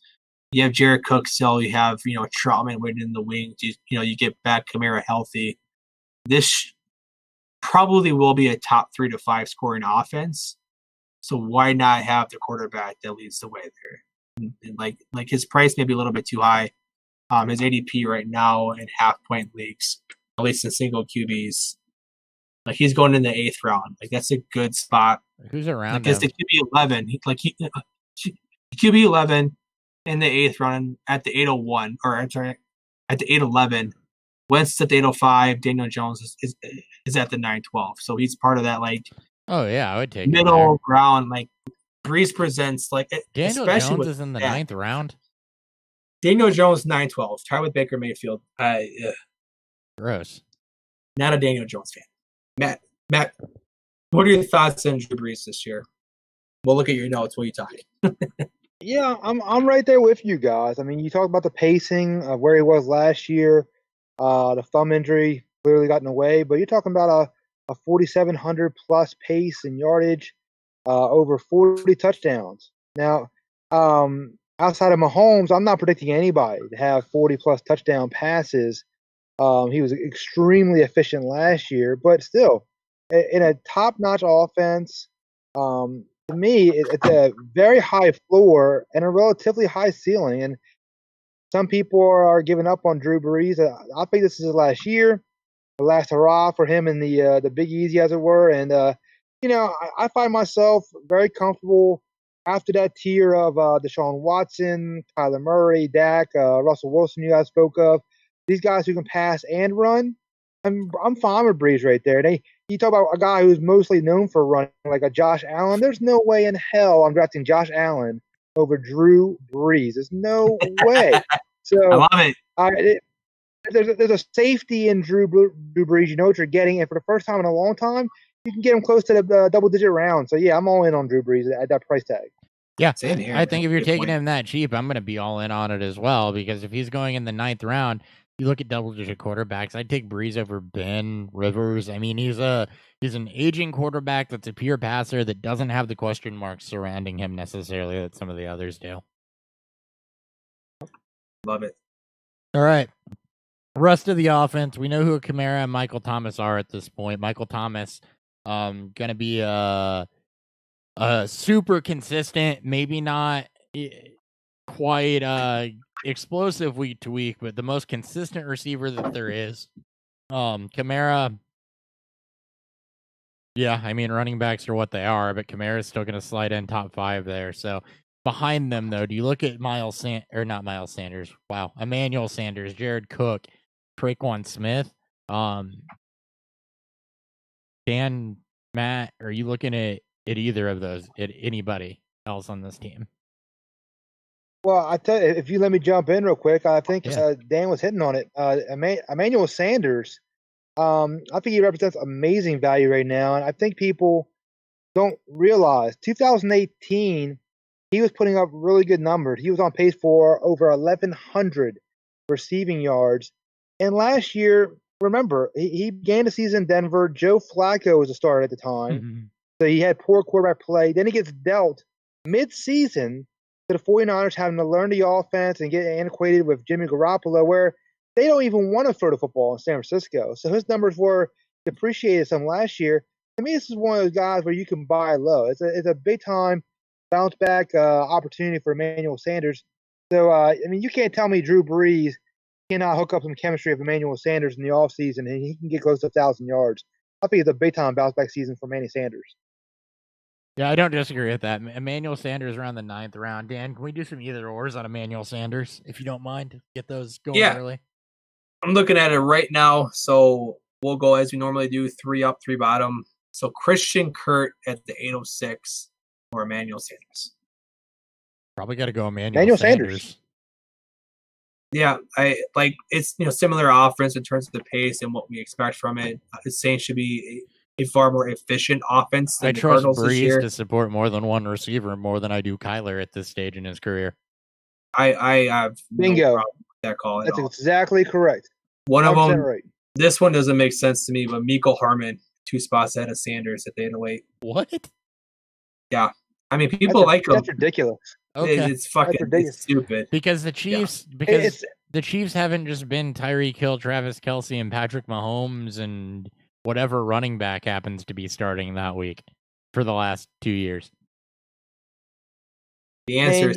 You have Jared Cook still. You have, Trautman waiting in the wings. You get back Kamara healthy. This probably will be a top 3 to 5 scoring offense. So why not have the quarterback that leads the way there? And like his price may be a little bit too high. His ADP right now in half-point leagues, at least in single QBs, like he's going in the 8th round. Like that's a good spot. Who's around because him? the QB 11, QB 11 in the 8th round at the 801, or I'm sorry, at the 811. Wentz at the 805. Daniel Jones is at the 912. So he's part of that like. Oh yeah, I would take middle ground. Like Breeze presents like Daniel especially Jones is in the 9th round. Daniel Jones 912. Tied with Baker Mayfield. Gross. Not a Daniel Jones fan. Matt, what are your thoughts on Drew Brees this year? We'll look at your notes while you talk. Yeah, I'm right there with you guys. I mean, you talk about the pacing of where he was last year. The thumb injury clearly got in the way, but you're talking about a 4,700 plus pace and yardage, over 40 touchdowns. Now, outside of Mahomes, I'm not predicting anybody to have 40 plus touchdown passes. He was extremely efficient last year, but still, in a top-notch offense, to me, it's a very high floor and a relatively high ceiling. And some people are giving up on Drew Brees. I think this is his last year, the last hurrah for him in the Big Easy, as it were. And I find myself very comfortable after that tier of Deshaun Watson, Kyler Murray, Dak, Russell Wilson, you guys spoke of. These guys who can pass and run, I'm fine with Brees right there. You talk about a guy who's mostly known for running, like a Josh Allen. There's no way in hell I'm drafting Josh Allen over Drew Brees. There's no way. So I love it. There's a safety in Drew Brees. You know what you're getting, and for the first time in a long time, you can get him close to the double-digit round. So yeah, I'm all in on Drew Brees at that price tag. Yeah, same here. I think if you're taking him that cheap, I'm going to be all in on it as well, because if he's going in the 9th round, you look at double-digit quarterbacks, I'd take Brees over Ben, Rivers. I mean, he's an aging quarterback that's a pure passer that doesn't have the question marks surrounding him necessarily that some of the others do. Love it. All right. Rest of the offense, we know who Kamara and Michael Thomas are at this point. Michael Thomas going to be super consistent, maybe not quite explosive week to week, but the most consistent receiver that there is. Kamara, yeah, I mean, running backs are what they are, but Kamara is still going to slide in top 5 there. So behind them, though, do you look at Emmanuel Sanders, Jared Cook, Traquan Smith, Dan, Matt, are you looking at either of those, at anybody else on this team? Well, I tell you, if you let me jump in real quick, I think Dan was hitting on it. Emmanuel Sanders, I think he represents amazing value right now, and I think people don't realize 2018, he was putting up really good numbers. He was on pace for over 1,100 receiving yards. And last year, remember, he began the season in Denver. Joe Flacco was a starter at the time. Mm-hmm. So he had poor quarterback play. Then he gets dealt mid-season to the 49ers, having to learn the offense and get antiquated with Jimmy Garoppolo, where they don't even want to throw the football in San Francisco. So his numbers were depreciated some last year. To me, this is one of those guys where you can buy low. It's a big-time bounce-back opportunity for Emmanuel Sanders. So, I mean, you can't tell me Drew Brees cannot hook up some chemistry with Emmanuel Sanders in the offseason, and he can get close to 1,000 yards. I think it's a big-time bounce-back season for Manny Sanders. Yeah, I don't disagree with that. Emmanuel Sanders around the 9th round. Dan, can we do some either-ors on Emmanuel Sanders, if you don't mind? Get those going early. I'm looking at it right now, so we'll go as we normally do, 3 up, 3 bottom. So Christian Kirk at the 806 or Emmanuel Sanders. Probably got to go Emmanuel Sanders. Yeah, it's similar offense in terms of the pace and what we expect from it. The Saints should be a far more efficient offense than I the trust Cardinals this year. Brees to support more than one receiver more than I do Kyler at this stage in his career. I have Bingo. no problem with that call. That's exactly correct. One of them, right. This one doesn't make sense to me, but Mecole Hardman, 2 spots ahead of Sanders at the 808. What? Yeah. I mean, people like him. That's ridiculous. Okay. It's fucking stupid. Because the Chiefs, the Chiefs haven't just been Tyreek Hill, Travis Kelce, and Patrick Mahomes and whatever running back happens to be starting that week for the last 2 years? The answer is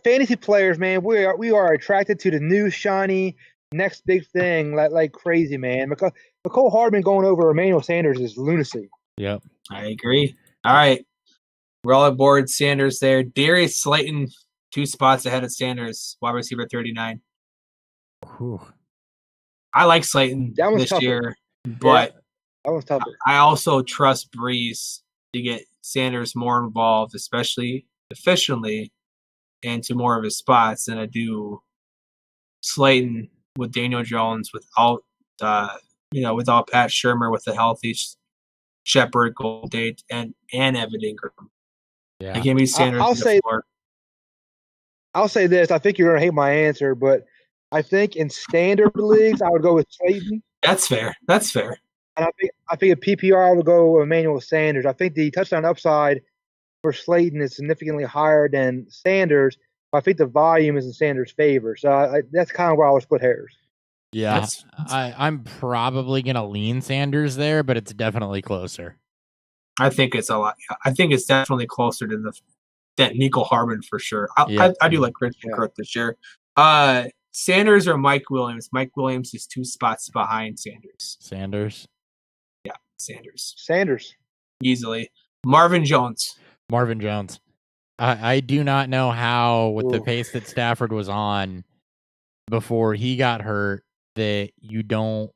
fantasy players, man, we are attracted to the new shiny next big thing like crazy, man. Because McCole Hardman going over Emmanuel Sanders is lunacy. Yep. I agree. All right. We're all aboard Sanders there. Darius Slayton, 2 spots ahead of Sanders, wide receiver 39. Whew. I like Slayton this tougher. year, but that was tougher. I also trust Breeze to get Sanders more involved, especially efficiently, into more of his spots than I do Slayton with Daniel Jones without Pat Shurmur with a healthy Shepard, Gold Date, and Evan Ingram. Yeah. I give me Sanders. I'll say this. I think you're going to hate my answer, but I think in standard leagues, I would go with Slayton. That's fair. And I think at PPR, I would go with Emmanuel Sanders. I think the touchdown upside for Slayton is significantly higher than Sanders. But I think the volume is in Sanders' favor. So that's kind of where I would split hairs. Yeah, I'm probably going to lean Sanders there, but it's definitely closer. I think it's a lot. I think it's definitely closer to that Nico Hardman for sure. I do like Christian Kirk this year. Sanders or Mike Williams? Mike Williams is 2 spots behind Sanders. Sanders? Yeah, Sanders. Easily. Marvin Jones. I do not know how, with the pace that Stafford was on before he got hurt, that you don't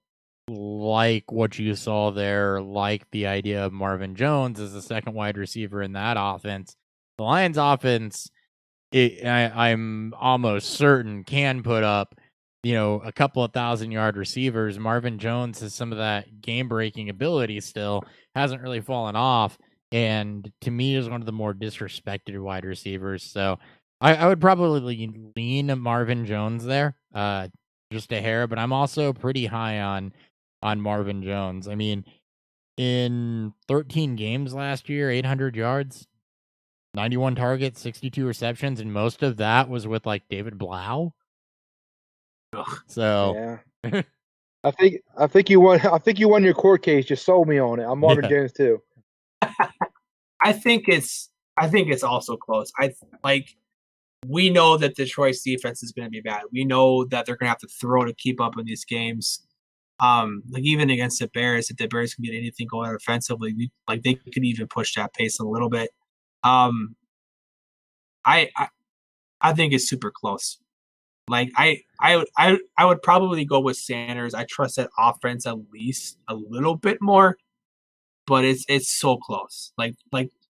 like what you saw there, like the idea of Marvin Jones as the second wide receiver in that offense. The Lions offense, I'm almost certain, can put up, a couple of 1,000-yard receivers. Marvin Jones has some of that game-breaking ability still, hasn't really fallen off, and to me is one of the more disrespected wide receivers. So I would probably lean Marvin Jones there, just a hair, but I'm also pretty high on Marvin Jones. I mean, in 13 games last year, 800 yards, 91 targets, 62 receptions, and most of that was with like David Blau. So yeah, I think you won your court case. Just sold me on it. I'm Marvin Jones too. I think it's also close. We know that Detroit's defense is going to be bad. We know that they're going to have to throw to keep up in these games. Even against the Bears, if the Bears can get anything going offensively, they could even push that pace a little bit. I think it's super close. I would probably go with Sanders. I trust that offense at least a little bit more, but it's so close.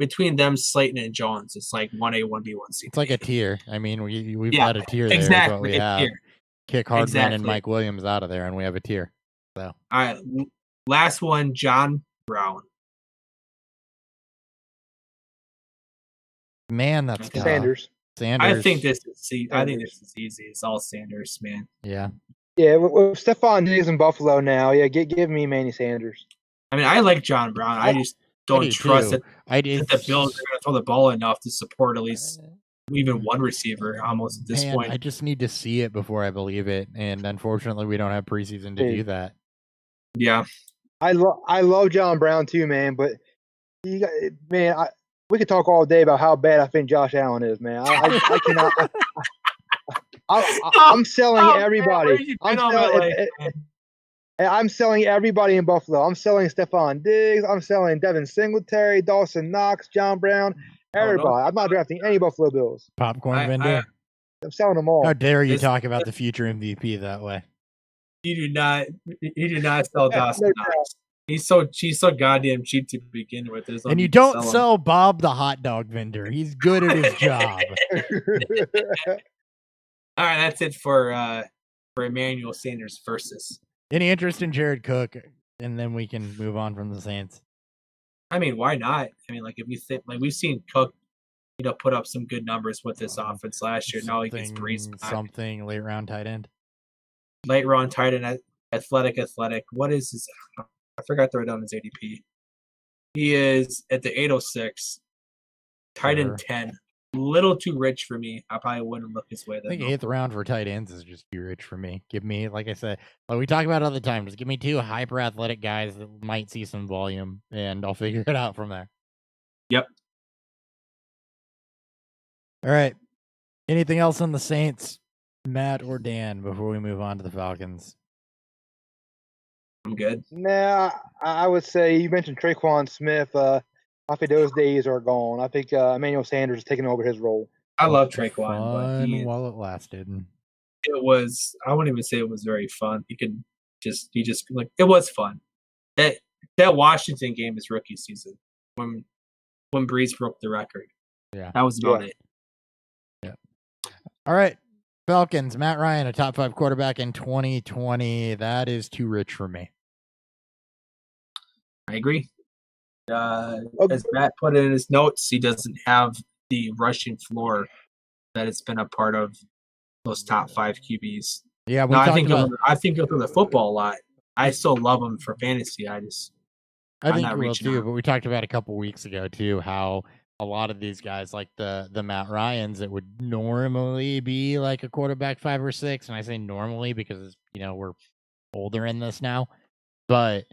Between them, Slayton and Jones, it's like 1A, 1B, 1C. It's like a tier. I mean, we've got a tier there. Exactly. Is what we have. Tier. Kick Hardman and Mike Williams out of there, and we have a tier. So, all right, last one, John Brown. Man, that's tough. Sanders. I think this is easy. It's all Sanders, man. Yeah. Yeah, with Stephon Diggs in Buffalo now, give me Manny Sanders. I mean, I like John Brown. I just don't trust that the Bills are going to throw the ball enough to support at least even one receiver almost at this point. I just need to see it before I believe it, and unfortunately, we don't have preseason to do that. Yeah, I love John Brown too, man. But we could talk all day about how bad I think Josh Allen is, man. I cannot. I'm selling everybody. I'm selling everybody in Buffalo. I'm selling Stephon Diggs. I'm selling Devin Singletary, Dawson Knox, John Brown, everybody. Oh, no. I'm not drafting any Buffalo Bills. Popcorn vendor. I'm selling them all. How dare you talk about the future MVP that way? You do not sell Dawson Knox. He's so goddamn cheap to begin with. And you don't sell Bob the hot dog vendor. He's good at his job. All right, that's it for Emmanuel Sanders versus. Any interest in Jared Cook, and then we can move on from the Saints. I mean, why not? I mean, if you think we've seen Cook, put up some good numbers with this offense last year. Now he gets Breeze back. Something late round tight end. Late round tight end, athletic. What is his? I forgot to write down his ADP. He is at the 806, tight end 10. little too rich for me. I probably wouldn't look his way. I think 8th round for tight ends is just too rich for me. Give me, like I said, like we talk about all the time, just give me 2 hyper athletic guys that might see some volume, and I'll figure it out from there. Yep. All right. Anything else on the Saints, Matt or Dan, before we move on to the Falcons? I'm good. Nah, I would say you mentioned Traquan Smith. I think those days are gone. I think Emmanuel Sanders is taking over his role. I love Traquan, but while it lasted. It was. I wouldn't even say it was very fun. He just like it was fun. That Washington game is rookie season when Breeze broke the record. Yeah, that was about it. Yeah. All right, Falcons. Matt Ryan, a top 5 quarterback in 2020. That is too rich for me. I agree. As Matt put in his notes, he doesn't have the rushing floor that it's been a part of those top 5 QBs. Yeah, I think he'll throw the football a lot. I still love him for fantasy. I think he will too. But we talked about a couple weeks ago too how a lot of these guys, like the Matt Ryans, that would normally be like a quarterback 5 or 6, and I say normally because we're older in this now, but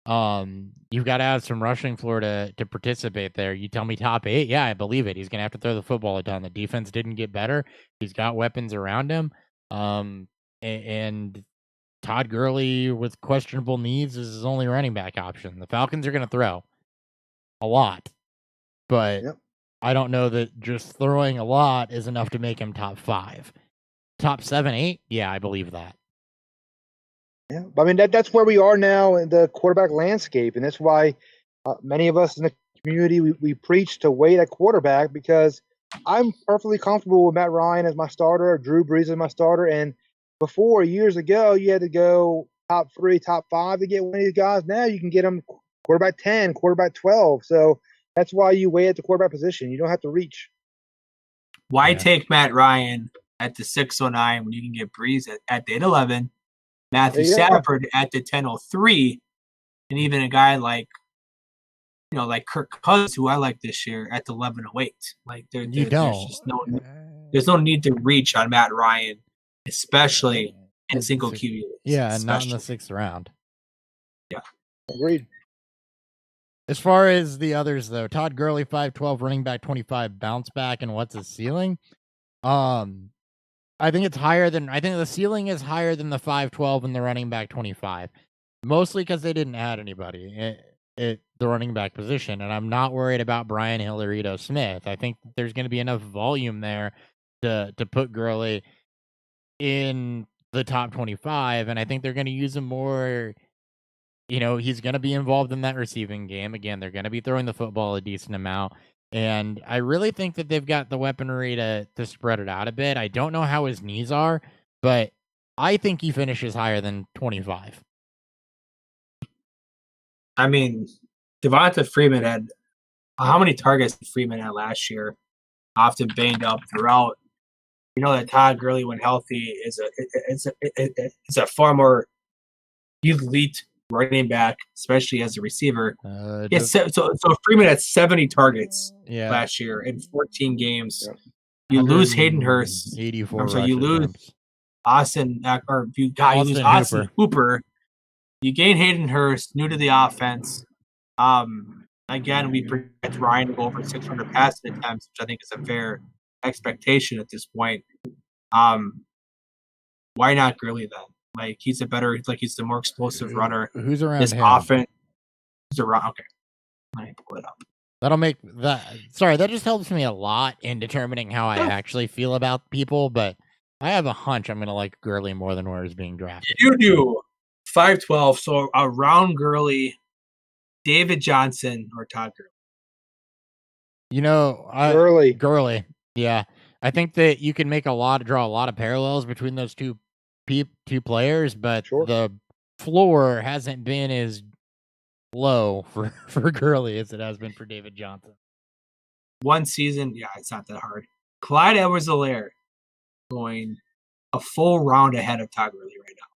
you've got to have some rushing floor to participate there. You tell me top 8, yeah, I believe it. He's gonna have to throw the football a ton. The defense didn't get better. He's got weapons around him. And Todd Gurley with questionable needs is his only running back option. The Falcons are gonna throw a lot, but I don't know that just throwing a lot is enough to make him top 5. Top 7, 8, yeah, I believe that. Yeah, I mean that's where we are now in the quarterback landscape, and that's why many of us in the community we preach to wait at quarterback, because I'm perfectly comfortable with Matt Ryan as my starter, Drew Brees as my starter, and before years ago you had to go top 3, top 5 to get one of these guys. Now you can get them quarterback 10, quarterback 12. So that's why you wait at the quarterback position. You don't have to reach. Why take Matt Ryan at the 609 when you can get Brees at the 811? Matthew Stafford at the 1003, and even a guy like Kirk Cousins, who I like this year, at the 1108. Like there's no need to reach on Matt Ryan, especially in single QB. Yeah, and not in the 6th round. Yeah, agreed. As far as the others, though, Todd Gurley, 5'12", running back 25, bounce back, and what's his ceiling? I think the ceiling is higher than the 5'12" and the running back 25, mostly because they didn't add anybody at the running back position, and I'm not worried about Brian Hill or Ito Smith. I think there's going to be enough volume there to put Gurley in the top 25, and I think they're going to use him more. He's going to be involved in that receiving game. Again, they're going to be throwing the football a decent amount. And I really think that they've got the weaponry to spread it out a bit. I don't know how his knees are, but I think he finishes higher than 25. I mean, Devonta Freeman had how many targets did Freeman had last year? Often banged up throughout. You know that Todd Gurley, when healthy, is a far more elite running back, especially as a receiver. So Freeman had 70 targets last year in 14 games. Yeah. You lose Hayden Hurst. 84. I'm sorry, you lose Austin Hooper. You gain Hayden Hurst, new to the offense. Again, we project Ryan to go over 600 passing attempts, which I think is a fair expectation at this point. Why not Gurley then? Like he's the more explosive runner. Who's around this him? Offense. Who's around? Okay, let me pull it up. That'll make that. Sorry, that just helps me a lot in determining how I actually feel about people. But I have a hunch I'm gonna like Gurley more than where he's being drafted. You do 5'12", so around Gurley, David Johnson or Todd Gurley. Gurley. Yeah, I think that you can draw a lot of parallels between those two players, but the floor hasn't been as low for Gurley as it has been for David Johnson. One season, yeah, it's not that hard. Clyde Edwards-Helaire going a full round ahead of Todd Gurley right now.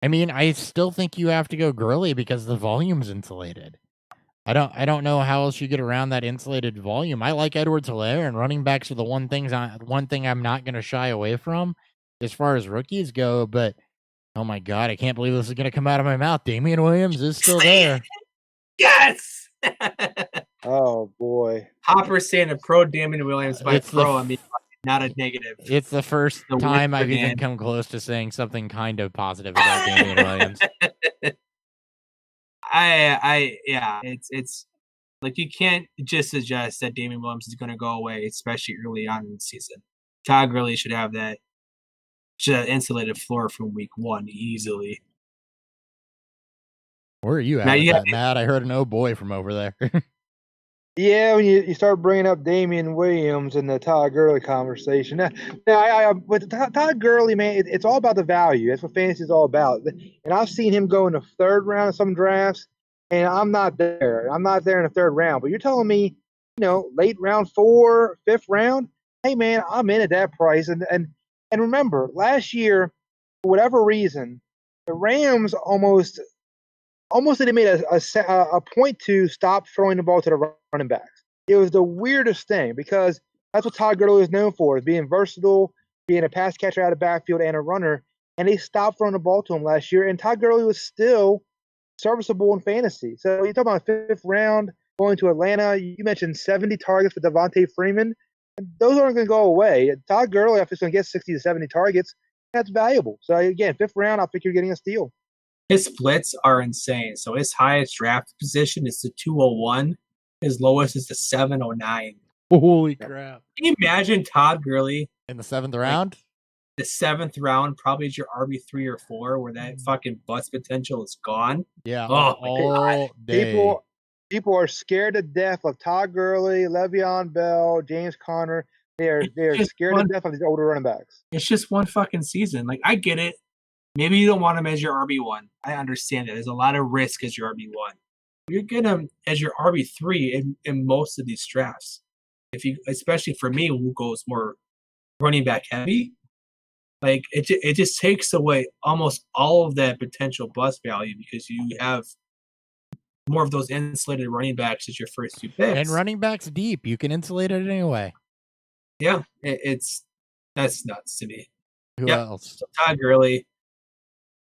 I mean, I still think you have to go Gurley because the volume's insulated. I don't know how else you get around that insulated volume. I like Edwards-Helaire, and running backs are the one thing I'm not going to shy away from as far as rookies go. But oh my god, I can't believe this is going to come out of my mouth. Damian Williams is still there. Yes. Oh boy. Hopper saying a pro Damian Williams by It's the pro. I mean, not a negative. It's the first The time I've whisper even Dan. come close to saying something kind of positive about Damian Williams. Yeah, it's like you can't just suggest that Damian Williams is going to go away, especially early on in the season. Todd Gurley should have that insulated floor from week 1 easily. Where are you at with that, Matt? I heard an oh boy from over there. Yeah, when you start bringing up Damian Williams and the Todd Gurley conversation. Now with Todd Gurley, man, it's all about the value. That's what fantasy is all about. And I've seen him go in the 3rd round of some drafts, and I'm not there. I'm not there in the 3rd round. But you're telling me, late round 4, 5th round, hey man, I'm in at that price. And remember, last year, for whatever reason, the Rams almost they made a point to stop throwing the ball to the running backs. It was the weirdest thing because that's what Todd Gurley is known for, is being versatile, being a pass catcher out of the backfield and a runner. And they stopped throwing the ball to him last year, and Todd Gurley was still serviceable in fantasy. So you talk about 5th round, going to Atlanta. You mentioned 70 targets for Devontae Freeman. And those aren't going to go away. Todd Gurley, if he's going to get 60 to 70 targets, that's valuable. So again, 5th round, I think you're getting a steal. His splits are insane. So his highest draft position is the 201. His lowest is the 709. Holy crap. Can you imagine Todd Gurley in the 7th round? The 7th round probably is your RB3 or 4 where that fucking bust potential is gone. Yeah. Oh, all day. People are scared to death of Todd Gurley, Le'Veon Bell, James Conner. They are scared to death of these older running backs. It's just one fucking season. Like, I get it. Maybe you don't want him as your RB1. I understand it. There's a lot of risk as your RB1. You're getting him as your RB3 in most of these drafts. Especially for me, who goes more running back heavy, like it just takes away almost all of that potential bust value because you have more of those insulated running backs as your first 2 picks. And running backs deep, you can insulate it anyway. Yeah, that's nuts to me. Who else? So Todd Gurley.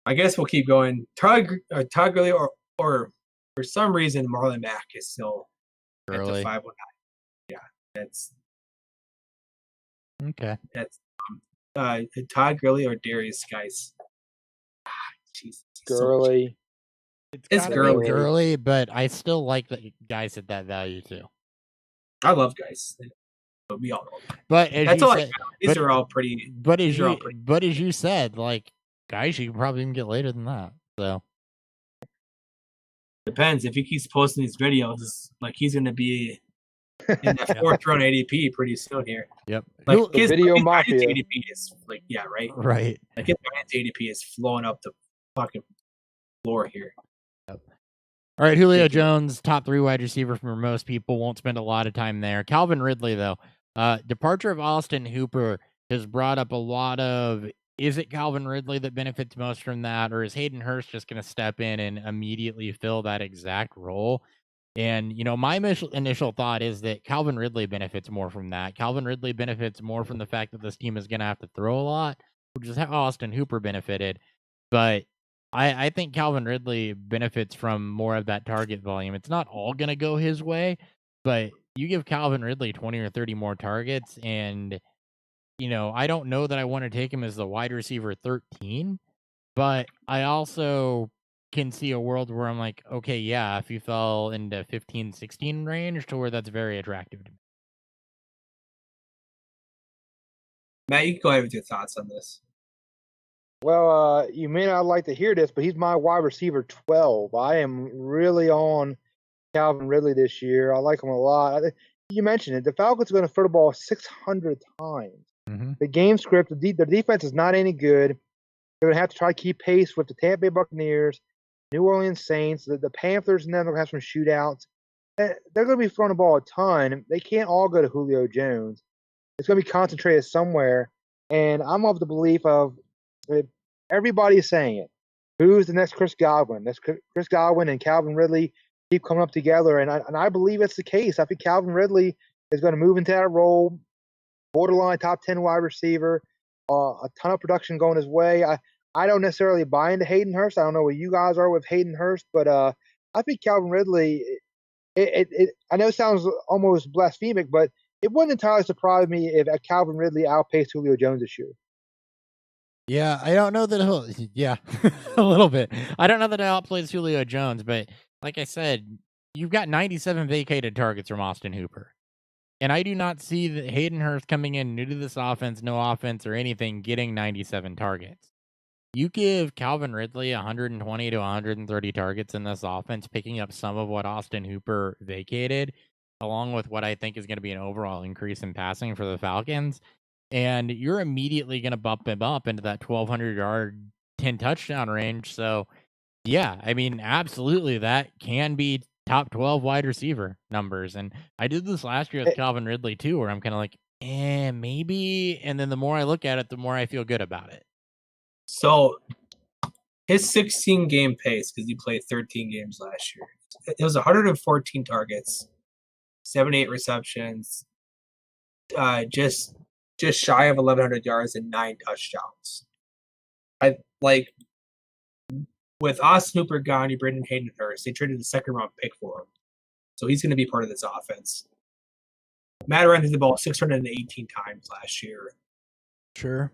I guess we'll keep going. Todd Gurley or for some reason Marlon Mack is still Gurley. At the 519. Yeah, that's okay. That's Todd Gurley or Darius Guice. Jesus, Gurley. It's Gurley, but I still like the guys at that value too. I love Guice. But we all know that. But as that's you all said, these are all pretty. But as you said, like guys, you can probably even get later than that. So depends. If he keeps posting these videos, like he's going to be in that 4th round ADP pretty soon here. Yep. Like his video mafia ADP is like right. Right. Like his ADP is flowing up the fucking floor here. Yep. All right, Julio Jones, top 3 wide receiver for most people. Won't spend a lot of time there. Calvin Ridley, though, departure of Austin Hooper has brought up a lot of. Is it Calvin Ridley that benefits most from that, or is Hayden Hurst just going to step in and immediately fill that exact role? And, my initial thought is that Calvin Ridley benefits more from that. Calvin Ridley benefits more from the fact that this team is going to have to throw a lot, which is how Austin Hooper benefited. But I think Calvin Ridley benefits from more of that target volume. It's not all going to go his way, but you give Calvin Ridley 20 or 30 more targets and I don't know that I want to take him as the wide receiver 13, but I also can see a world where I'm like, okay, yeah, if you fell into 15, 16 range to where that's very attractive to me. Matt, you can go ahead with your thoughts on this. Well, you may not like to hear this, but he's my wide receiver 12. I am really on Calvin Ridley this year. I like him a lot. You mentioned it. The Falcons are going to throw the ball 600 times. Mm-hmm. The game script, the defense is not any good. They're going to have to try to keep pace with the Tampa Bay Buccaneers, New Orleans Saints, the Panthers, and then they'll have some shootouts. They're going to be throwing the ball a ton. They can't all go to Julio Jones. It's going to be concentrated somewhere. And I'm of the belief of everybody is saying it. Who's the next Chris Godwin? That's Chris Godwin and Calvin Ridley keep coming up together. And I believe it's the case. I think Calvin Ridley is going to move into that role, borderline top 10 wide receiver, a ton of production going his way. I don't necessarily buy into Hayden Hurst. I don't know where you guys are with Hayden Hurst, but I think Calvin Ridley, I know it sounds almost blasphemic, but it wouldn't entirely surprise me if Calvin Ridley outpaced Julio Jones this year. Yeah, I don't know that he'll. Yeah, a little bit. I don't know that he'll outplays Julio Jones, but like I said, you've got 97 vacated targets from Austin Hooper. And I do not see that Hayden Hurst coming in new to this offense, no offense or anything, getting 97 targets. You give Calvin Ridley 120 to 130 targets in this offense, picking up some of what Austin Hooper vacated, along with what I think is going to be an overall increase in passing for the Falcons. And you're immediately going to bump him up into that 1,200-yard, 10-touchdown range. So, yeah, I mean, absolutely, that can be top 12 wide receiver numbers. And I did this last year with Calvin Ridley, too, where I'm kind of like, maybe. And then the more I look at it, the more I feel good about it. So his 16-game pace, because he played 13 games last year, it was 114 targets, 78 receptions, just shy of 1,100 yards and 9 touchdowns. With Austin Hooper gone, you bring in Hayden Hurst. They traded the second-round pick for him, so he's going to be part of this offense. Matt ran the ball 618 times last year. Sure.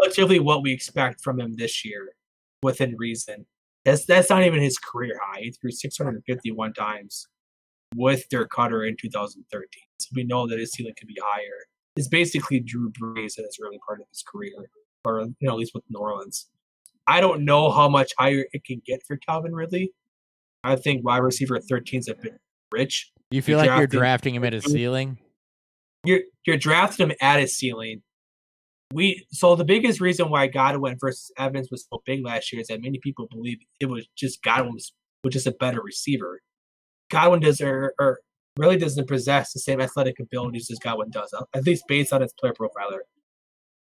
Relatively what we expect from him this year, within reason. That's not even his career high. He threw 651 times with Dirk Cutter in 2013. So we know that his ceiling could be higher. It's basically Drew Brees in his early part of his career, or at least with New Orleans. I don't know how much higher it can get for Calvin Ridley. I think wide receiver 13 is a bit rich. You feel like you're drafting him at his ceiling? You're drafting him at his ceiling. So the biggest reason why Godwin versus Evans was so big last year is that many people believe it was just Godwin was just a better receiver. Godwin really doesn't possess the same athletic abilities as Godwin does, at least based on his player profiler.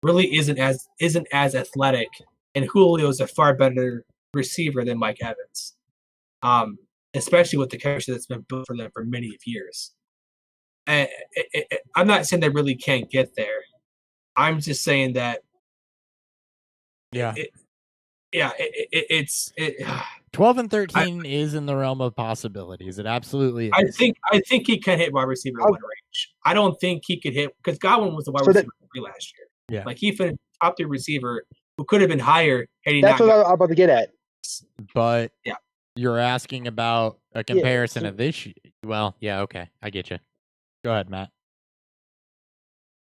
Really isn't as athletic, and Julio is a far better receiver than Mike Evans, especially with the chemistry that's been built for them for many years. I'm not saying they really can't get there. I'm just saying that. Yeah. It's 12 and 13 is in the realm of possibilities. It absolutely is. I think he can hit wide receiver one range. I don't think he could hit, because Godwin was the wide receiver 3 last year. Yeah. Like he finished top 3 receiver who could have been higher had he That's not. what I'm about to get at. But yeah, you're asking about a comparison of this year. Well, yeah, okay. I get you. Go ahead, Matt.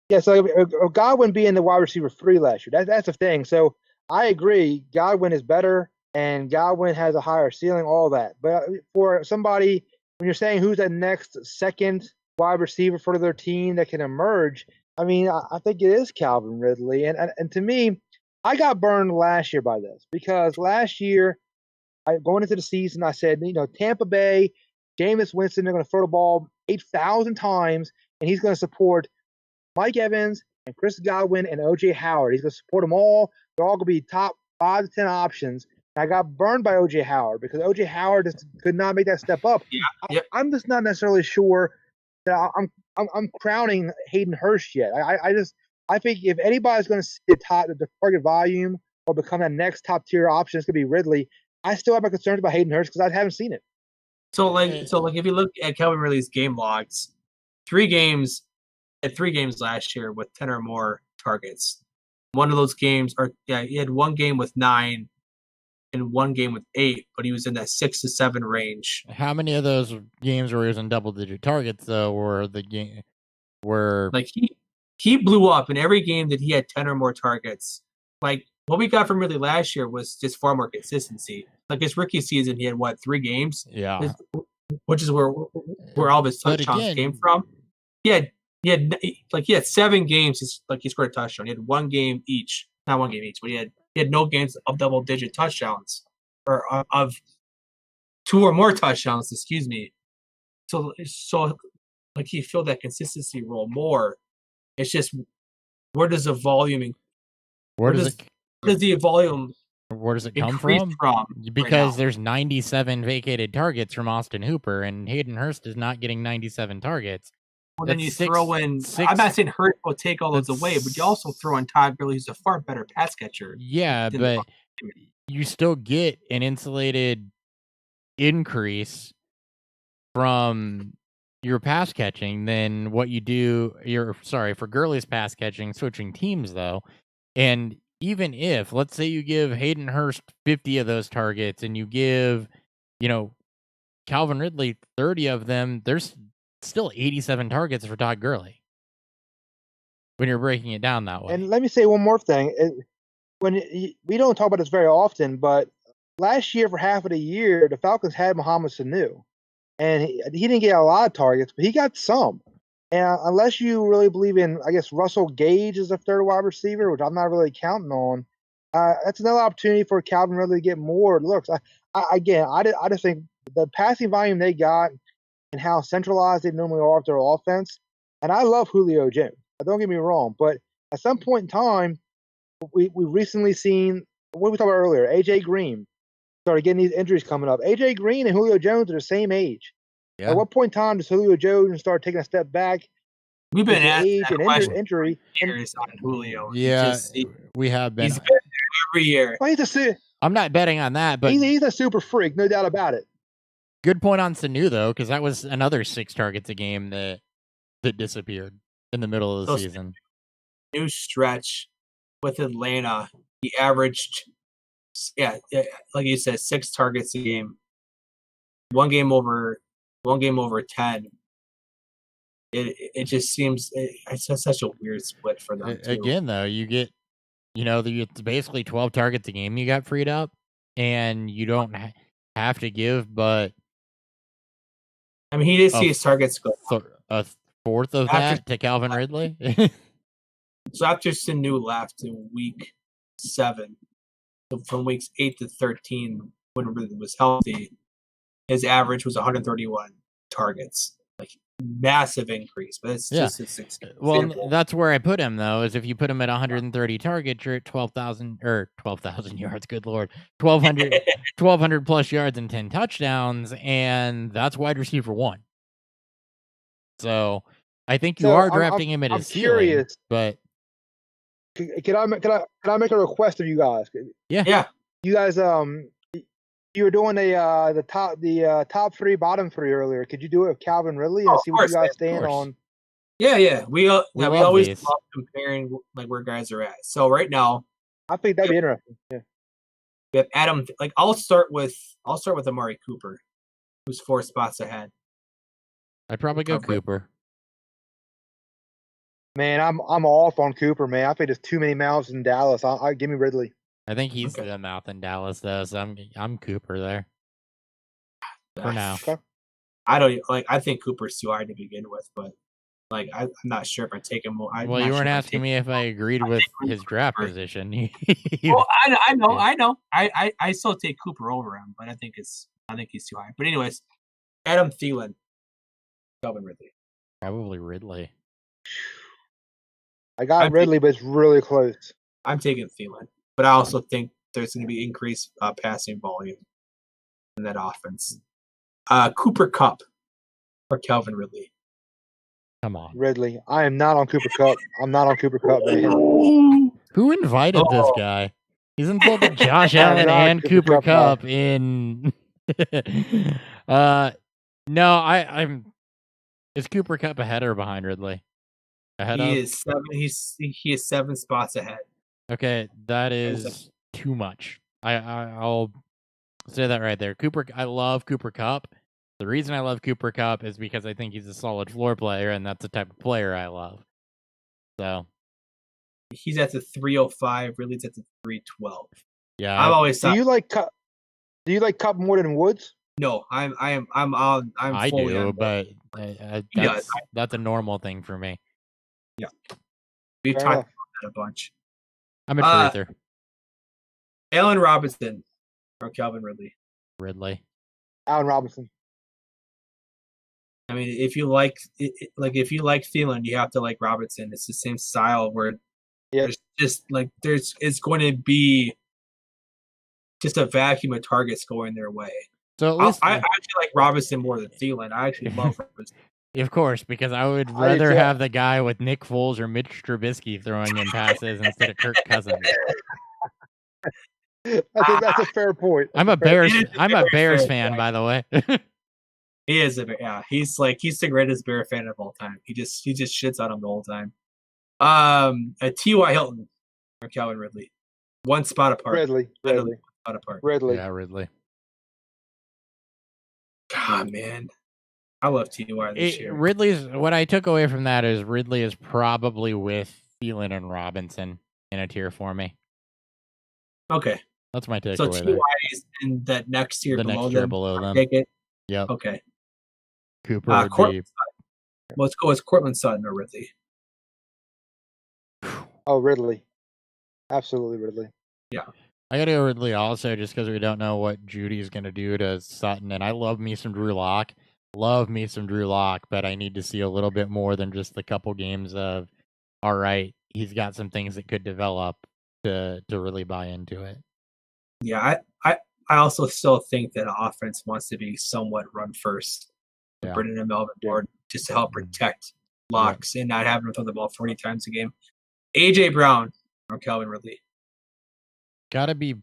Yeah, so Godwin being the wide receiver 3 last year, that's the thing. So I agree, Godwin is better, and Godwin has a higher ceiling, all that. But for somebody, when you're saying who's that next second wide receiver for their team that can emerge, I mean, I think it is Calvin Ridley. And to me, I got burned last year by this, because last year, going into the season, I said, Tampa Bay, Jameis Winston, they're going to throw the ball 8,000 times, and he's going to support Mike Evans and Chris Godwin and O.J. Howard. He's going to support them all. They're all going to be top 5 to 10 options. And I got burned by O.J. Howard because O.J. Howard just could not make that step up. Yeah. I'm just not necessarily sure that I'm crowning Hayden Hurst yet. I think if anybody's going to see the target volume or become that next top tier option, it's going to be Ridley. I still have my concerns about Hayden Hurst because I haven't seen it. So if you look at Calvin Ridley's game logs, 3 games last year with 10 or more targets. One of those games, he had 1 game with 9 and 1 game with 8, but he was in that 6 to 7 range. How many of those games where he was in double-digit targets, though, were like he blew up in every game that he had 10 or more targets. Like what we got from Ridley last year was just far more consistency. Like his rookie season, he had 3 games? Yeah, which is where all of his touchdowns came from. He had 7 games. He scored a touchdown. He had 1 game each, not 1 game each, but he had no games of double-digit touchdowns or of 2 or more touchdowns. Excuse me. So like he filled that consistency role more. It's just where does the volume? Where does the volume Where does it come increase from? Because now. there's 97 vacated targets from Austin Hooper, and Hayden Hurst is not getting 97 targets. Well, then you throw in. I'm not saying Hurst will take all those away, but you also throw in Todd Gurley, who's a far better pass catcher. Yeah, but you still get an insulated increase from your pass catching than what you do. For Gurley's pass catching, switching teams though, and even if, let's say, you give Hayden Hurst 50 of those targets, and you give, Calvin Ridley 30 of them, there's still 87 targets for Todd Gurley when you're breaking it down that way. And let me say one more thing. We don't talk about this very often, but last year for half of the year, the Falcons had Mohamed Sanu, and he didn't get a lot of targets, but he got some. And unless you really believe in, I guess, Russell Gage as a third wide receiver, which I'm not really counting on, that's another opportunity for Calvin Ridley to get more looks. I just think the passing volume they got and how centralized they normally are with their offense, and I love Julio Jones. Don't get me wrong, but at some point in time, we've recently seen, what we talked about earlier, A.J. Green started getting these injuries coming up. A.J. Green and Julio Jones are the same age. Yeah. At what point in time does Julio Jones start taking a step back? We've been at age and injury years on Julio. Yeah, we have been. He's been there every year. Well, I'm not betting on that, but he's a super freak, no doubt about it. Good point on Sanu though, because that was another 6 targets a game that disappeared in the middle of the season. New stretch with Atlanta, he averaged, like you said, 6 targets a game. One game over 10. It just seems it's such a weird split for them too. Again, though, you get, it's basically 12 targets a game you got freed up, and you don't have to give, but I mean, he did see his targets go a fourth of that to Calvin Ridley. So after Sanu left in week 7, so from weeks 8 to 13, when Ridley was healthy, his average was 131 targets. Like, massive increase, but it's just a 6. Well, that's where I put him though. Is if you put him at 130 targets, you're at 12,000 yards. Good Lord, 1,200 plus yards and 10 touchdowns, and that's wide receiver 1. So I think you are drafting him at a ceiling. Curious, but can I make a request of you guys? Yeah. You guys, you were doing the top 3, bottom 3 earlier. Could you do it with Calvin Ridley and see what you guys stand on? Yeah. We always love comparing like where guys are at. So right now, I think that'd be interesting. Yeah. We have Adam. Like I'll start with Amari Cooper, who's 4 spots ahead. I'd probably go Cooper. Man, I'm off on Cooper, man. I think there's too many mouths in Dallas. I give me Ridley. I think he's the mouth in Dallas, though. So I'm Cooper there for now. Okay. I think Cooper's too high to begin with, but like I'm not sure if I take him. Well, you weren't asking me if I agreed with his draft position. Well, I know. I still take Cooper over him, but I think he's too high. But anyways, Adam Thielen, Calvin Ridley. Probably Ridley. I got Ridley, but it's really close. I'm taking Thielen, but I also think there's going to be increased passing volume in that offense. Cooper Kupp or Calvin Ridley. Come on, Ridley. I am not on Cooper Kupp. I'm not on Cooper Kupp, man. Who invited this guy? He's insulted Josh Allen and Cooper Kupp in. No, I'm. Is Cooper Kupp ahead or behind Ridley? He is 7. He is 7 spots ahead. Okay, that is too much. I'll say that right there. I love Cooper Kupp. The reason I love Cooper Kupp is because I think he's a solid floor player, and that's the type of player I love. So he's at the 305. Ridley's at the 312. Yeah, I've always thought. Do you like Kupp? Do you like Kupp more than Woods? No, I do, but that's a normal thing for me. Yeah, we've talked about that a bunch. I'm a truther. Allen Robinson or Calvin Ridley. Allen Robinson. I mean, if you like Thielen, you have to like Robinson. It's the same style where it's going to be just a vacuum of targets going their way. So at least I actually like Robinson more than Thielen. I actually love Robinson. Of course, because I would I do rather too. have the guy with Nick Foles or Mitch Trubisky throwing in passes instead of Kirk Cousins. That's a fair point. I'm a Bears fan, by the way. He is he's the greatest Bear fan of all time. He just shits on him the whole time. A T.Y. Hilton or Calvin Ridley. One spot apart. Ridley. Spot apart. Ridley. Yeah, Ridley. God, man. I love T.Y. this year. Ridley's what I took away from that is Ridley is probably with Thielen and Robinson in a tier for me. Okay. That's my takeaway. So T.Y. is in that next tier below them. Take it. Yep. Okay. Cooper would be. Let's go with Cortland Sutton or Ridley. Oh, Ridley. Absolutely Ridley. Yeah. I gotta go Ridley also just because we don't know what Judy's gonna do to Sutton. And I love me some Drew Lock. But I need to see a little bit more than just the couple games of, all right, he's got some things that could develop to really buy into it. Yeah, I also still think that offense wants to be somewhat run first. Yeah. Brendan and Melvin Gordon just to help protect Locks and not having to throw the ball 40 times a game. A.J. Brown or Calvin Ridley? Gotta be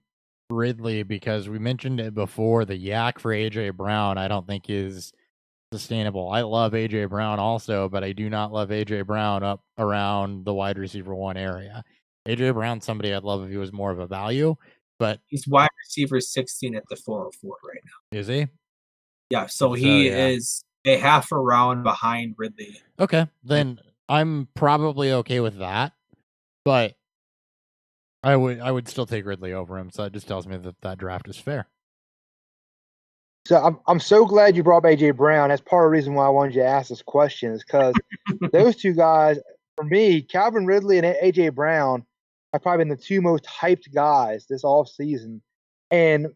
Ridley because we mentioned it before. The yak for A.J. Brown I don't think is sustainable. I love A.J. Brown also, but I do not love A.J. Brown up around the wide receiver 1 area. A.J. Brown's somebody I'd love if he was more of a value, but he's wide receiver 16 at the 404 right now. Is he? Yeah, so he is a half a round behind Ridley. Okay, then I'm probably okay with that, but I would still take Ridley over him. So it just tells me that draft is fair. So I'm so glad you brought up A.J. Brown. That's part of the reason why I wanted you to ask this question is because those two guys, for me, Calvin Ridley and A.J. Brown have probably been the two most hyped guys this offseason. And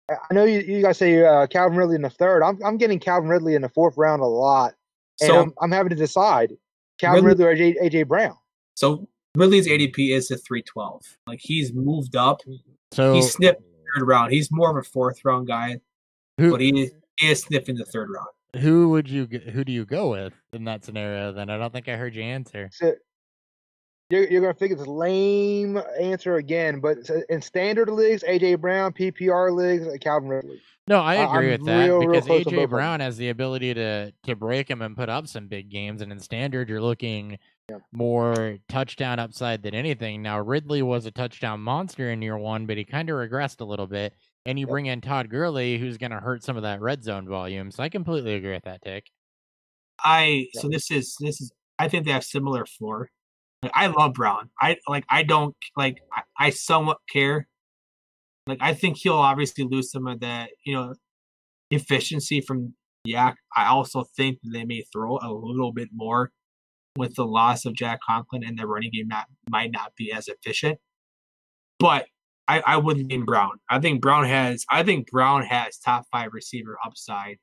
I know you guys say Calvin Ridley in the third. I'm getting Calvin Ridley in the fourth round a lot. And so I'm having to decide Calvin Ridley or A.J. Brown. So Ridley's ADP is a 312. Like he's moved up. So he sniffed the third round. He's more of a fourth round guy, but he is sniffing the third round. Who do you go with in that scenario? Then I don't think I heard you answer. So you're gonna think it's a lame answer again, but in standard leagues, A.J. Brown, PPR leagues, Calvin Ridley. No, I agree with that because A.J. Brown has the ability to break him and put up some big games, and in standard, you're looking more touchdown upside than anything. Now, Ridley was a touchdown monster in year 1, but he kind of regressed a little bit, and you bring in Todd Gurley, who's going to hurt some of that red zone volume. So I completely agree with that take. So this is I think they have similar floor. Like, I love Brown. I somewhat care. Like I think he'll obviously lose some of that, efficiency from Yak. I also think they may throw a little bit more with the loss of Jack Conklin, and the running game might not be as efficient. But I would lean Brown. I think Brown has top 5 receiver upside.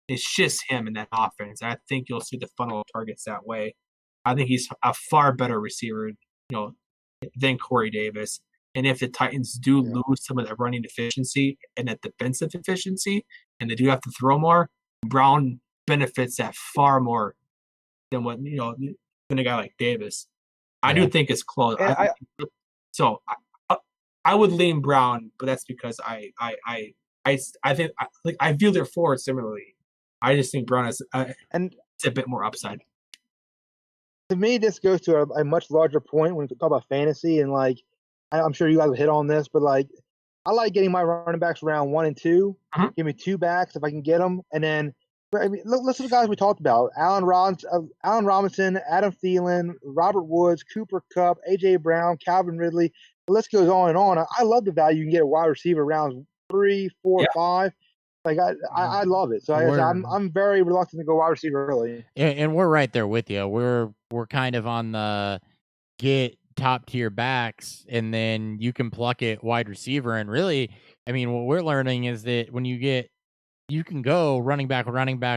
It's just him in that offense. I think you'll see the funnel of targets that way. I think he's a far better receiver, than Corey Davis. And if the Titans do lose some of that running efficiency and that defensive efficiency, and they do have to throw more, Brown benefits that far more than what than a guy like Davis. I do think it's close. I would lean Brown, but that's because I think I view their forward similarly. I just think Brown has it's a bit more upside. To me, this goes to a much larger point when we talk about fantasy, and I'm sure you guys will hit on this, but I like getting my running backs around 1 and 2. Give me 2 backs if I can get them, and then listen to the guys we talked about: Allen Robinson, Adam Thielen, Robert Woods, Cooper Kupp, A.J. Brown, Calvin Ridley. The list goes on and on. I love the value you can get a wide receiver rounds 3, 4, 5. I love it. So I'm very reluctant to go wide receiver early. And we're right there with you. We're kind of on the get top tier backs, and then you can pluck it wide receiver. And really, I mean, what we're learning is that when you can go running back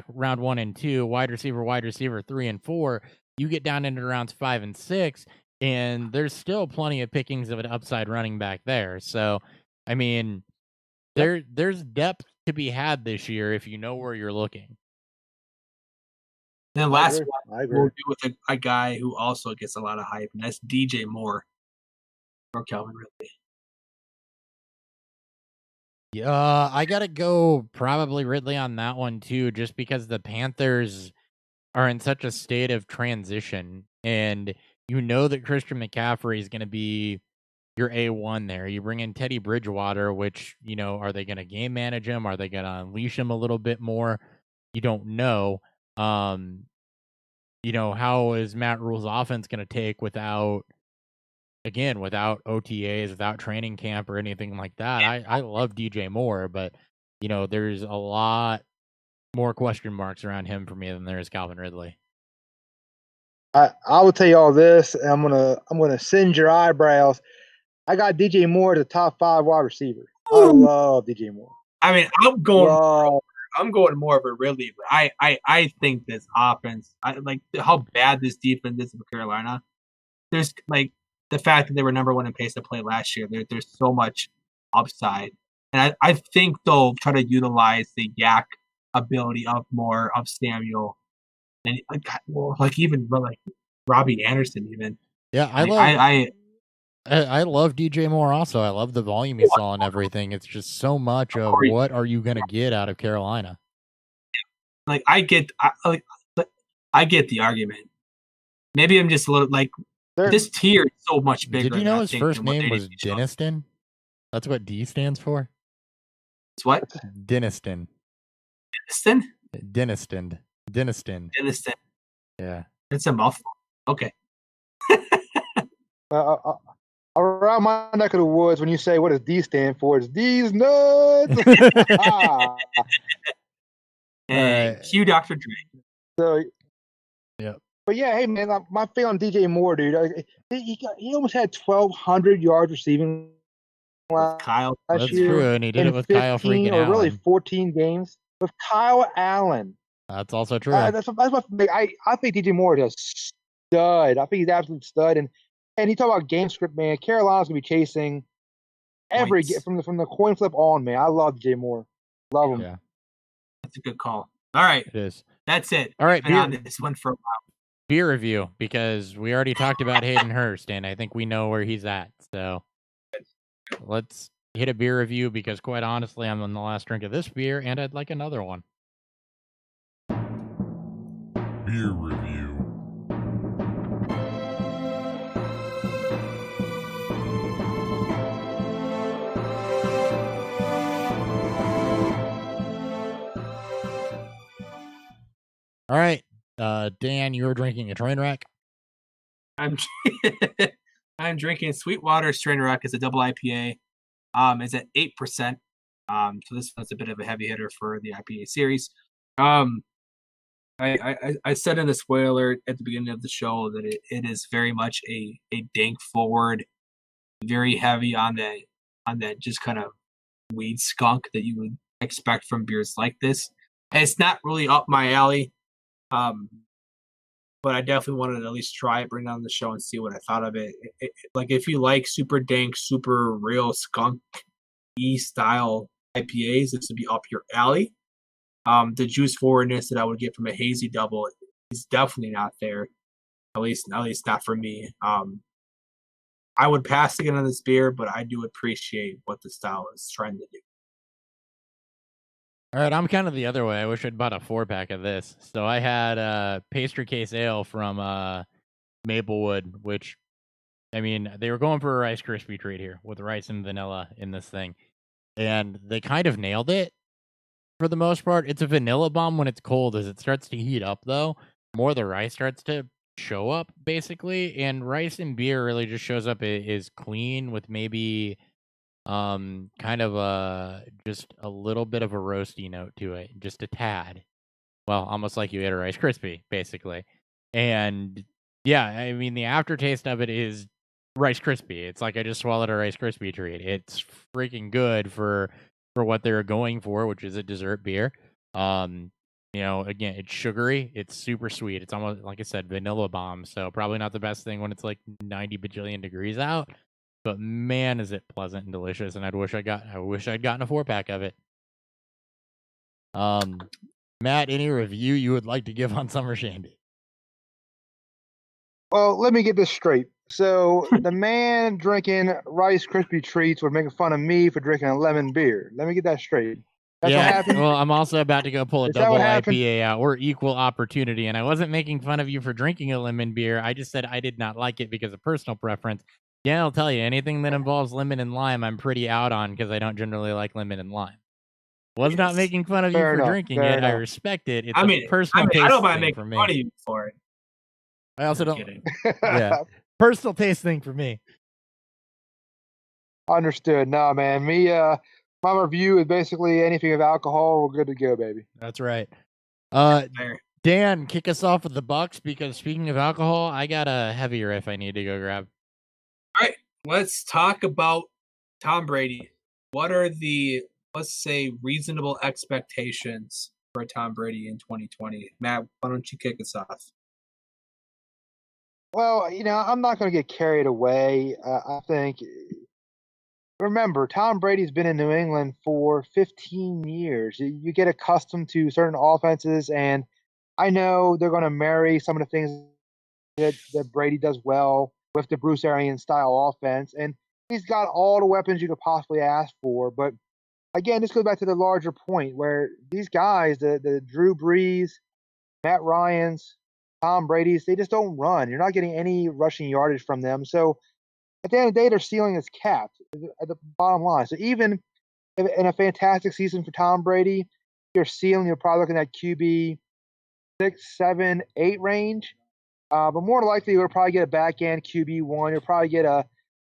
round 1 and 2, wide receiver 3 and 4. You get down into rounds 5 and 6, and there's still plenty of pickings of an upside running back there. So, I mean, There's depth to be had this year if you know where you're looking. Then I last agree. one I agree. we'll do with a guy who also gets a lot of hype, and that's DJ Moore or Calvin Ridley. Yeah, I gotta go probably Ridley on that one too, just because the Panthers are in such a state of transition, and you know that Christian McCaffrey is going to be your A1 there. You bring in Teddy Bridgewater, which, are they going to game manage him? Are they going to unleash him a little bit more? You don't know. How is Matt Rule's offense going to take without OTAs, without training camp or anything like that? I love DJ Moore, but, there's a lot more question marks around him for me than there is Calvin Ridley. I will tell you all this, and I'm gonna singe your eyebrows. I got DJ Moore as a top 5 wide receiver. I love DJ Moore. I mean, I'm going more of a Ridley, but I think this offense, I like how bad this defense is for Carolina. There's like the fact that they were number 1 in pace of play last year. There's so much upside, and I think they'll try to utilize the yak ability of Samuel, and even Robbie Anderson even. Yeah, I love DJ Moore also. I love the volume he saw and everything. It's just so much of what are you going to get out of Carolina? Like I get the argument. Maybe I'm just a little this tier is so much bigger. Did you know his first name was Denniston? That's what D stands for. It's what? Denniston. Denniston? Denniston. Yeah. It's a mouthful. Okay. Around my neck of the woods, when you say what does D stand for, it's D's nuts. And cue Dr. Dre. So, yeah. But yeah, hey man, my feeling on DJ Moore, dude. He almost had 1,200 yards receiving Kyle. That's true, and he did it with Kyle freaking or Allen. really 14 games with Kyle Allen. That's also true. That's what I think DJ Moore is a stud. I think he's an absolute stud, and he talk about game script, man. Carolina's gonna be chasing every from the coin flip on, man. I love DJ Moore. Love him. Yeah, that's a good call. All right, it is. That's it. All right, been on this one for a while. Beer review, because we already talked about Hayden Hurst, and I think we know where he's at. So let's hit a beer review, because quite honestly, I'm on the last drink of this beer, and I'd like another one. Beer review. All right, Dan, you're drinking a train wreck. I'm drinking Sweetwater Strain Wreck. It's a double IPA. It's at 8%. So this one's a bit of a heavy hitter for the IPA series. I said in the spoiler at the beginning of the show that it is very much a dank forward, very heavy on that just kind of weed skunk that you would expect from beers like this. And it's not really up my alley. But I definitely wanted to at least try it, bring it on the show, and see what I thought of it. Like, if you like super dank, super real skunk-y style IPAs, this would be up your alley. The juice forwardness that I would get from a hazy double is definitely not there. At least not for me. I would pass again on this beer, but I do appreciate what the style is trying to do. All right, I'm kind of the other way. I wish I'd bought a 4-pack of this. So I had Pastry Case Ale from Maplewood, which, I mean, they were going for a Rice Krispie treat here with rice and vanilla in this thing. And they kind of nailed it for the most part. It's a vanilla bomb when it's cold. As it starts to heat up, though, more of the rice starts to show up, basically. And rice and beer really just shows up is clean with maybe kind of just a little bit of a roasty note to it, just a tad. Well, almost like you ate a Rice Krispie, basically. And yeah, I mean, the aftertaste of it is Rice Krispie. It's like I just swallowed a Rice Krispie treat. It's freaking good for what they're going for, which is a dessert beer. Again, it's sugary. It's super sweet. It's almost, like I said, vanilla bomb. So probably not the best thing when it's like 90 bajillion degrees out. but man, is it pleasant and delicious. And I wish I'd gotten a 4-pack of it. Matt, any review you would like to give on Summer Shandy? Well, let me get this straight. So the man drinking Rice Krispie treats was making fun of me for drinking a lemon beer. Let me get that straight. That's what happened? Well, I'm also about to go pull a Is that double what happened? IPA out. We're equal opportunity, and I wasn't making fun of you for drinking a lemon beer. I just said I did not like it because of personal preference. Yeah, I'll tell you, anything that involves lemon and lime, I'm pretty out on because I don't generally like lemon and lime. Was not making fun of you Fair for enough, drinking fair it. I enough. respect it. It's I a mean, personal taste I don't mind thing making for me. fun of you for it. I also I'm don't. kidding. Yeah, personal taste thing for me. Understood. No, man. My review is basically anything with alcohol, we're good to go, baby. That's right. Fair. Dan, kick us off with the Bucks because speaking of alcohol, I got a heavier if I need to go grab. All right, let's talk about Tom Brady. What are the, let's say, reasonable expectations for Tom Brady in 2020? Matt, why don't you kick us off? Well, I'm not going to get carried away. I think, remember, Tom Brady's been in New England for 15 years. You get accustomed to certain offenses, and I know they're going to marry some of the things that Brady does well with the Bruce Arians style offense. And he's got all the weapons you could possibly ask for. But again, this goes back to the larger point where these guys, the Drew Brees, Matt Ryans, Tom Brady's, they just don't run. You're not getting any rushing yardage from them. So at the end of the day, their ceiling is capped at the bottom line. So even in a fantastic season for Tom Brady, your ceiling, you're probably looking at QB 6, 7, 8 range. But more likely, you'll probably get a back end QB1. You'll probably get a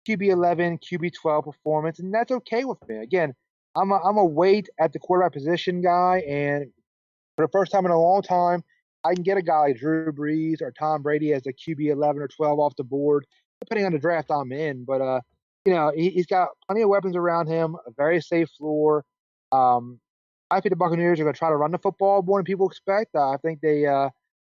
QB11, QB12 performance, and that's okay with me. Again, I'm a wait at the quarterback position guy, and for the first time in a long time, I can get a guy like Drew Brees or Tom Brady as a QB11 or 12 off the board, depending on the draft I'm in. But he's got plenty of weapons around him, a very safe floor. I think the Buccaneers are going to try to run the football more than people expect. I think they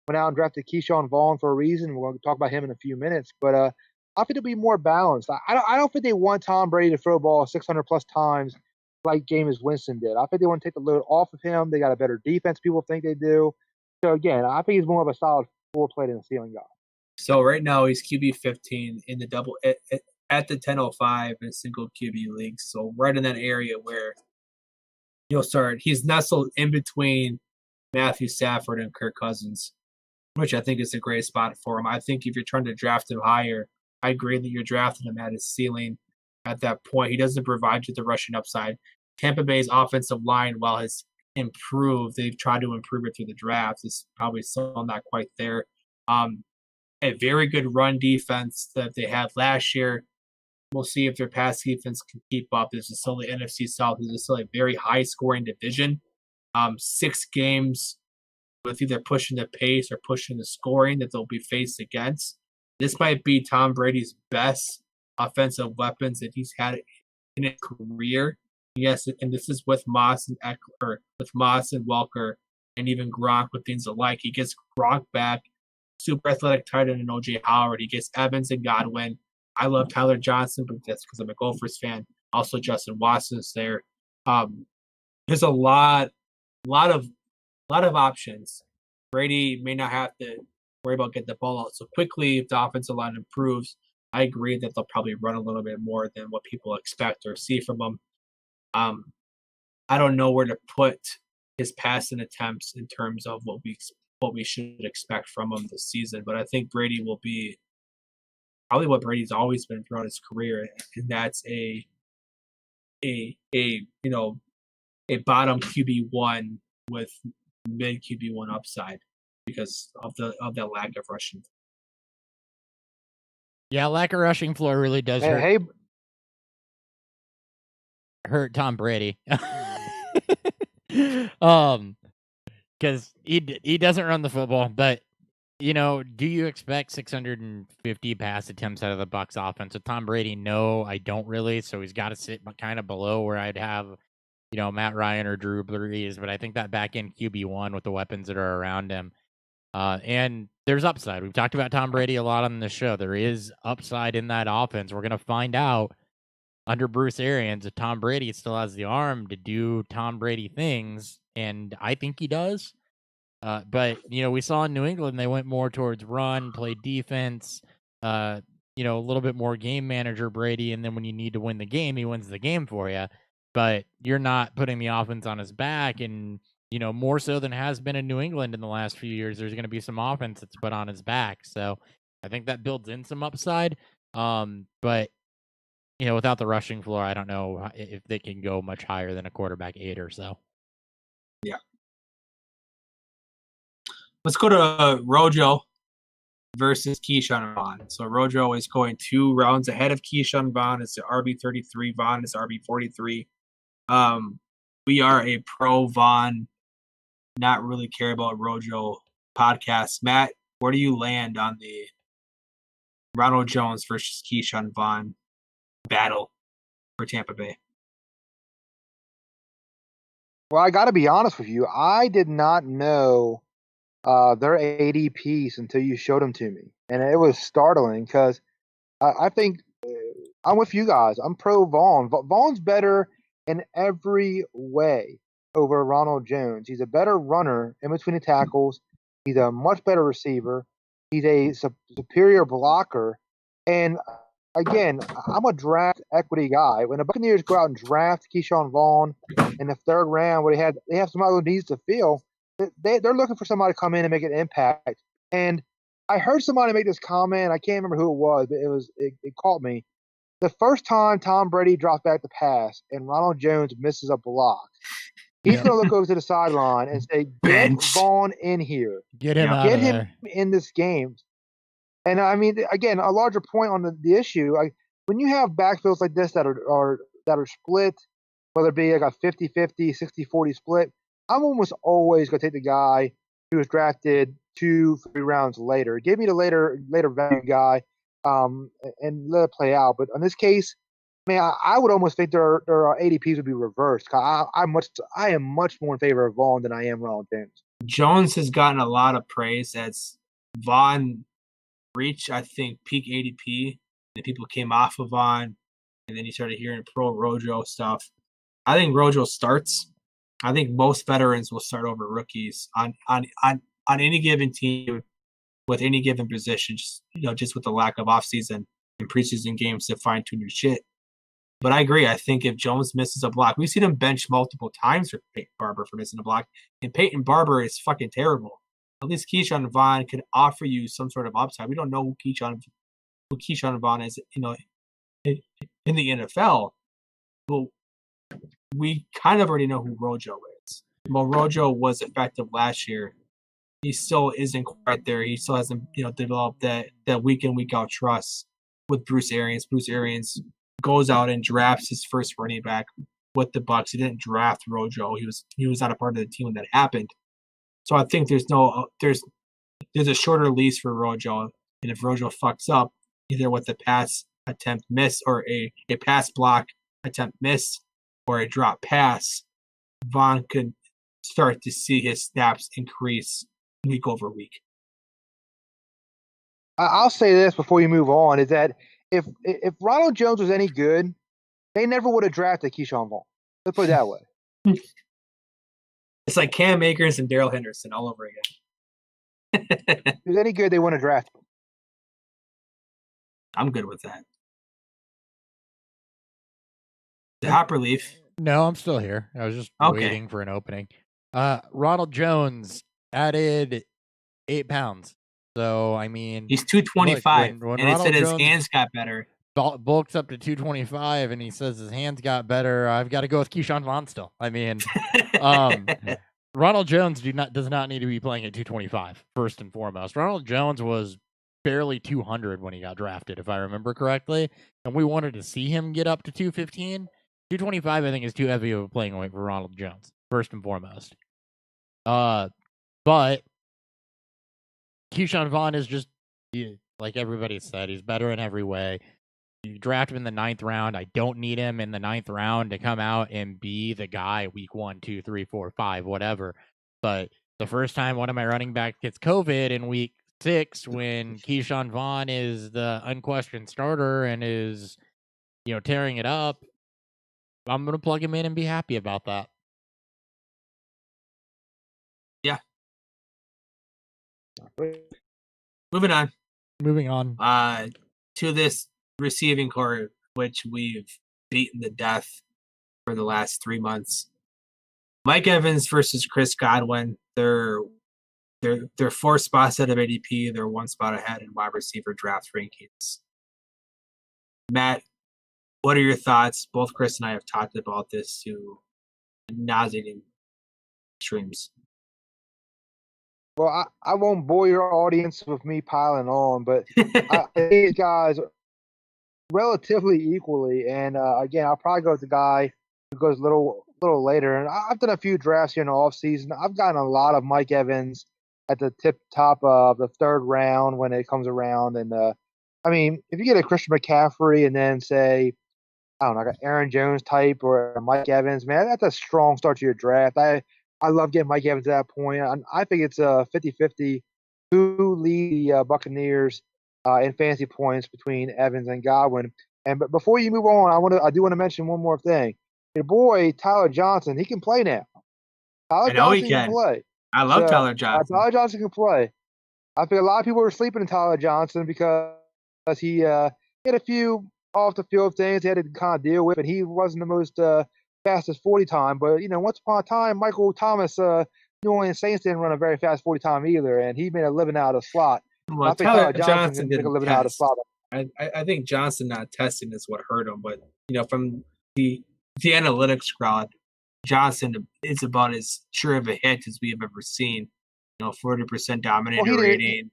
went out and drafted Keyshawn Vaughn for a reason. We're going to talk about him in a few minutes, but I think it'll be more balanced. I don't think they want Tom Brady to throw the ball 600 plus times like Jameis Winston did. I think they want to take the load off of him. They got a better defense. People think they do. So again, I think he's more of a solid floor play than a ceiling guy. So right now he's QB 15 in the double at the 1005 in single QB leagues. So right in that area where you'll start. He's nestled in between Matthew Stafford and Kirk Cousins, which I think is a great spot for him. I think if you're trying to draft him higher, I agree that you're drafting him at his ceiling at that point. He doesn't provide you the rushing upside. Tampa Bay's offensive line, while has improved, they've tried to improve it through the draft. It's probably still not quite there. A very good run defense that they had last year. We'll see if their pass defense can keep up. This is still the NFC South. This is still a very high-scoring division. 6 games with either pushing the pace or pushing the scoring that they'll be faced against. This might be Tom Brady's best offensive weapons that he's had in his career. Yes, and this is with Moss and Eckler, with Moss and Welker, and even Gronk with things alike. He gets Gronk back, super athletic tight end and OJ Howard. He gets Evans and Godwin. I love Tyler Johnson, but that's because I'm a Gophers fan. Also, Justin Watson's there. There's a lot of options. Brady may not have to worry about getting the ball out so quickly if the offensive line improves. I agree that they'll probably run a little bit more than what people expect or see from them. I don't know where to put his passing attempts in terms of what we should expect from him this season, but I think Brady will be probably what Brady's always been throughout his career, and that's a bottom QB1 with mid QB1 upside because of the lack of rushing. Yeah, lack of rushing floor really does hurt Tom Brady. Because he doesn't run the football, but do you expect 650 pass attempts out of the Bucs offense? With Tom Brady, no, I don't really. So he's got to sit kind of below where I'd have, Matt Ryan or Drew Brees. But I think that back end QB1 with the weapons that are around him And there's upside. We've talked about Tom Brady a lot on this show. There is upside in that offense. We're going to find out under Bruce Arians if Tom Brady still has the arm to do Tom Brady things, and I think he does. But, we saw in New England, they went more towards run, play defense, a little bit more game manager Brady, and then when you need to win the game, he wins the game for you. But you're not putting the offense on his back, and, more so than has been in New England in the last few years, there's going to be some offense that's put on his back. So I think that builds in some upside. But, without the rushing floor, I don't know if they can go much higher than a quarterback 8 or so. Yeah. Let's go to Rojo versus Keyshawn Vaughn. So Rojo is going 2 rounds ahead of Keyshawn Vaughn. It's the RB33. Vaughn is RB43. We are a pro Vaughn, not really care about Rojo podcast. Matt, where do you land on the Ronald Jones versus Keyshawn Vaughn battle for Tampa Bay? Well, I got to be honest with you. I did not know their ADPs until you showed them to me. And it was startling because I think I'm with you guys. I'm pro Vaughn. Vaughn's better in every way over Ronald Jones. He's a better runner in between the tackles. He's a much better receiver. He's a superior blocker. And again, I'm a draft equity guy. When the Buccaneers go out and draft Keyshawn Vaughn in the 3rd round, where they have somebody who needs to fill, they're looking for somebody to come in and make an impact. And I heard somebody make this comment. I can't remember who it was, but it caught me. The first time Tom Brady drops back the pass and Ronald Jones misses a block, he's going to look over to the sideline and say, "Get Vaughn in here. Get him out Get of him there. in this game." And I mean, again, a larger point on the issue, when you have backfields like this that are split, whether it be like a 50-50, 60-40 split, I'm almost always going to take the guy who was drafted 2-3 rounds later. Give me the later value guy, and let it play out. But in this case, man, I would almost think their ADPs would be reversed. I am much more in favor of Vaughn than I am Ronald Jones. Jones has gotten a lot of praise as Vaughn reached, I think, peak ADP. And people came off of Vaughn, and then you started hearing pro Rojo stuff. I think Rojo starts. I think most veterans will start over rookies on any given team with any given position, just with the lack of offseason and preseason games to fine-tune your shit. But I agree. I think if Jones misses a block, we've seen him bench multiple times for Peyton Barber for missing a block, and Peyton Barber is fucking terrible. At least Keyshawn Vaughn could offer you some sort of upside. We don't know who Keyshawn Vaughn is, in the NFL. Well, we kind of already know who Rojo is. Well, Rojo was effective last year. He still isn't quite there. He still hasn't, developed that week in, week out trust with Bruce Arians. Bruce Arians goes out and drafts his first running back with the Bucs. He didn't draft Rojo. He was not a part of the team when that happened. So I think there's a shorter lease for Rojo, and if Rojo fucks up, either with a pass attempt miss or a pass block attempt miss or a drop pass, Vaughn could start to see his snaps increase week over week. I'll say this before you move on, is that if Ronald Jones was any good, they never would have drafted Keyshawn Vaughn. Let's put it that way. It's like Cam Akers and Darrell Henderson all over again. If he was any good, they wouldn't have drafted him. I'm good with that. The Hopper Leaf. No, I'm still here. I was just waiting for an opening. Ronald Jones added 8 pounds. So, I mean, he's 225. Look, when and Ronald it said Jones his hands got better. Bulks up to 225, and he says his hands got better. I've got to go with Keyshawn Vaughn still. I mean, Ronald Jones does not need to be playing at 225, first and foremost. Ronald Jones was barely 200 when he got drafted, if I remember correctly. And we wanted to see him get up to 215. 225, I think, is too heavy of a playing weight for Ronald Jones, first and foremost. But Keyshawn Vaughn is just, like everybody said, he's better in every way. You draft him in the 9th round. I don't need him in the 9th round to come out and be the guy week 1, 2, 3, 4, 5, whatever. But the first time one of my running backs gets COVID in week 6 when Keyshawn Vaughn is the unquestioned starter and is, tearing it up, I'm going to plug him in and be happy about that. Yeah. Moving on. To this receiving core, which we've beaten to death for the last 3 months. Mike Evans versus Chris Godwin. They're 4 spots out of ADP. They're 1 spot ahead in wide receiver draft rankings. Matt, what are your thoughts? Both Chris and I have talked about this to nauseating extremes. Well, I won't bore your audience with me piling on, but these guys relatively equally. And again, I'll probably go with the guy who goes a little later. And I've done a few drafts here in the offseason. I've gotten a lot of Mike Evans at the top of the 3rd round when it comes around. And I mean, if you get a Christian McCaffrey and then say, I don't know, like an Aaron Jones type or a Mike Evans, man, that's a strong start to your draft. I love getting Mike Evans at that point. I think it's a 50-50 who lead the Buccaneers in fantasy points between Evans and Godwin. But before you move on, I do want to mention one more thing. Your boy Tyler Johnson, he can play now. I know he can play. I love Tyler Johnson. Tyler Johnson can play. I think a lot of people were sleeping in Tyler Johnson because he had a few off the field things he had to kind of deal with, and he wasn't the most fastest 40 time. But once upon a time, Michael Thomas, New Orleans Saints didn't run a very fast 40 time either, and he made a living out of the slot. Well, I think Tyler Johnson didn't make a living out of the slot. I think Johnson not testing is what hurt him. But from the analytics crowd, Johnson is about as sure of a hit as we have ever seen. 40% dominator rating,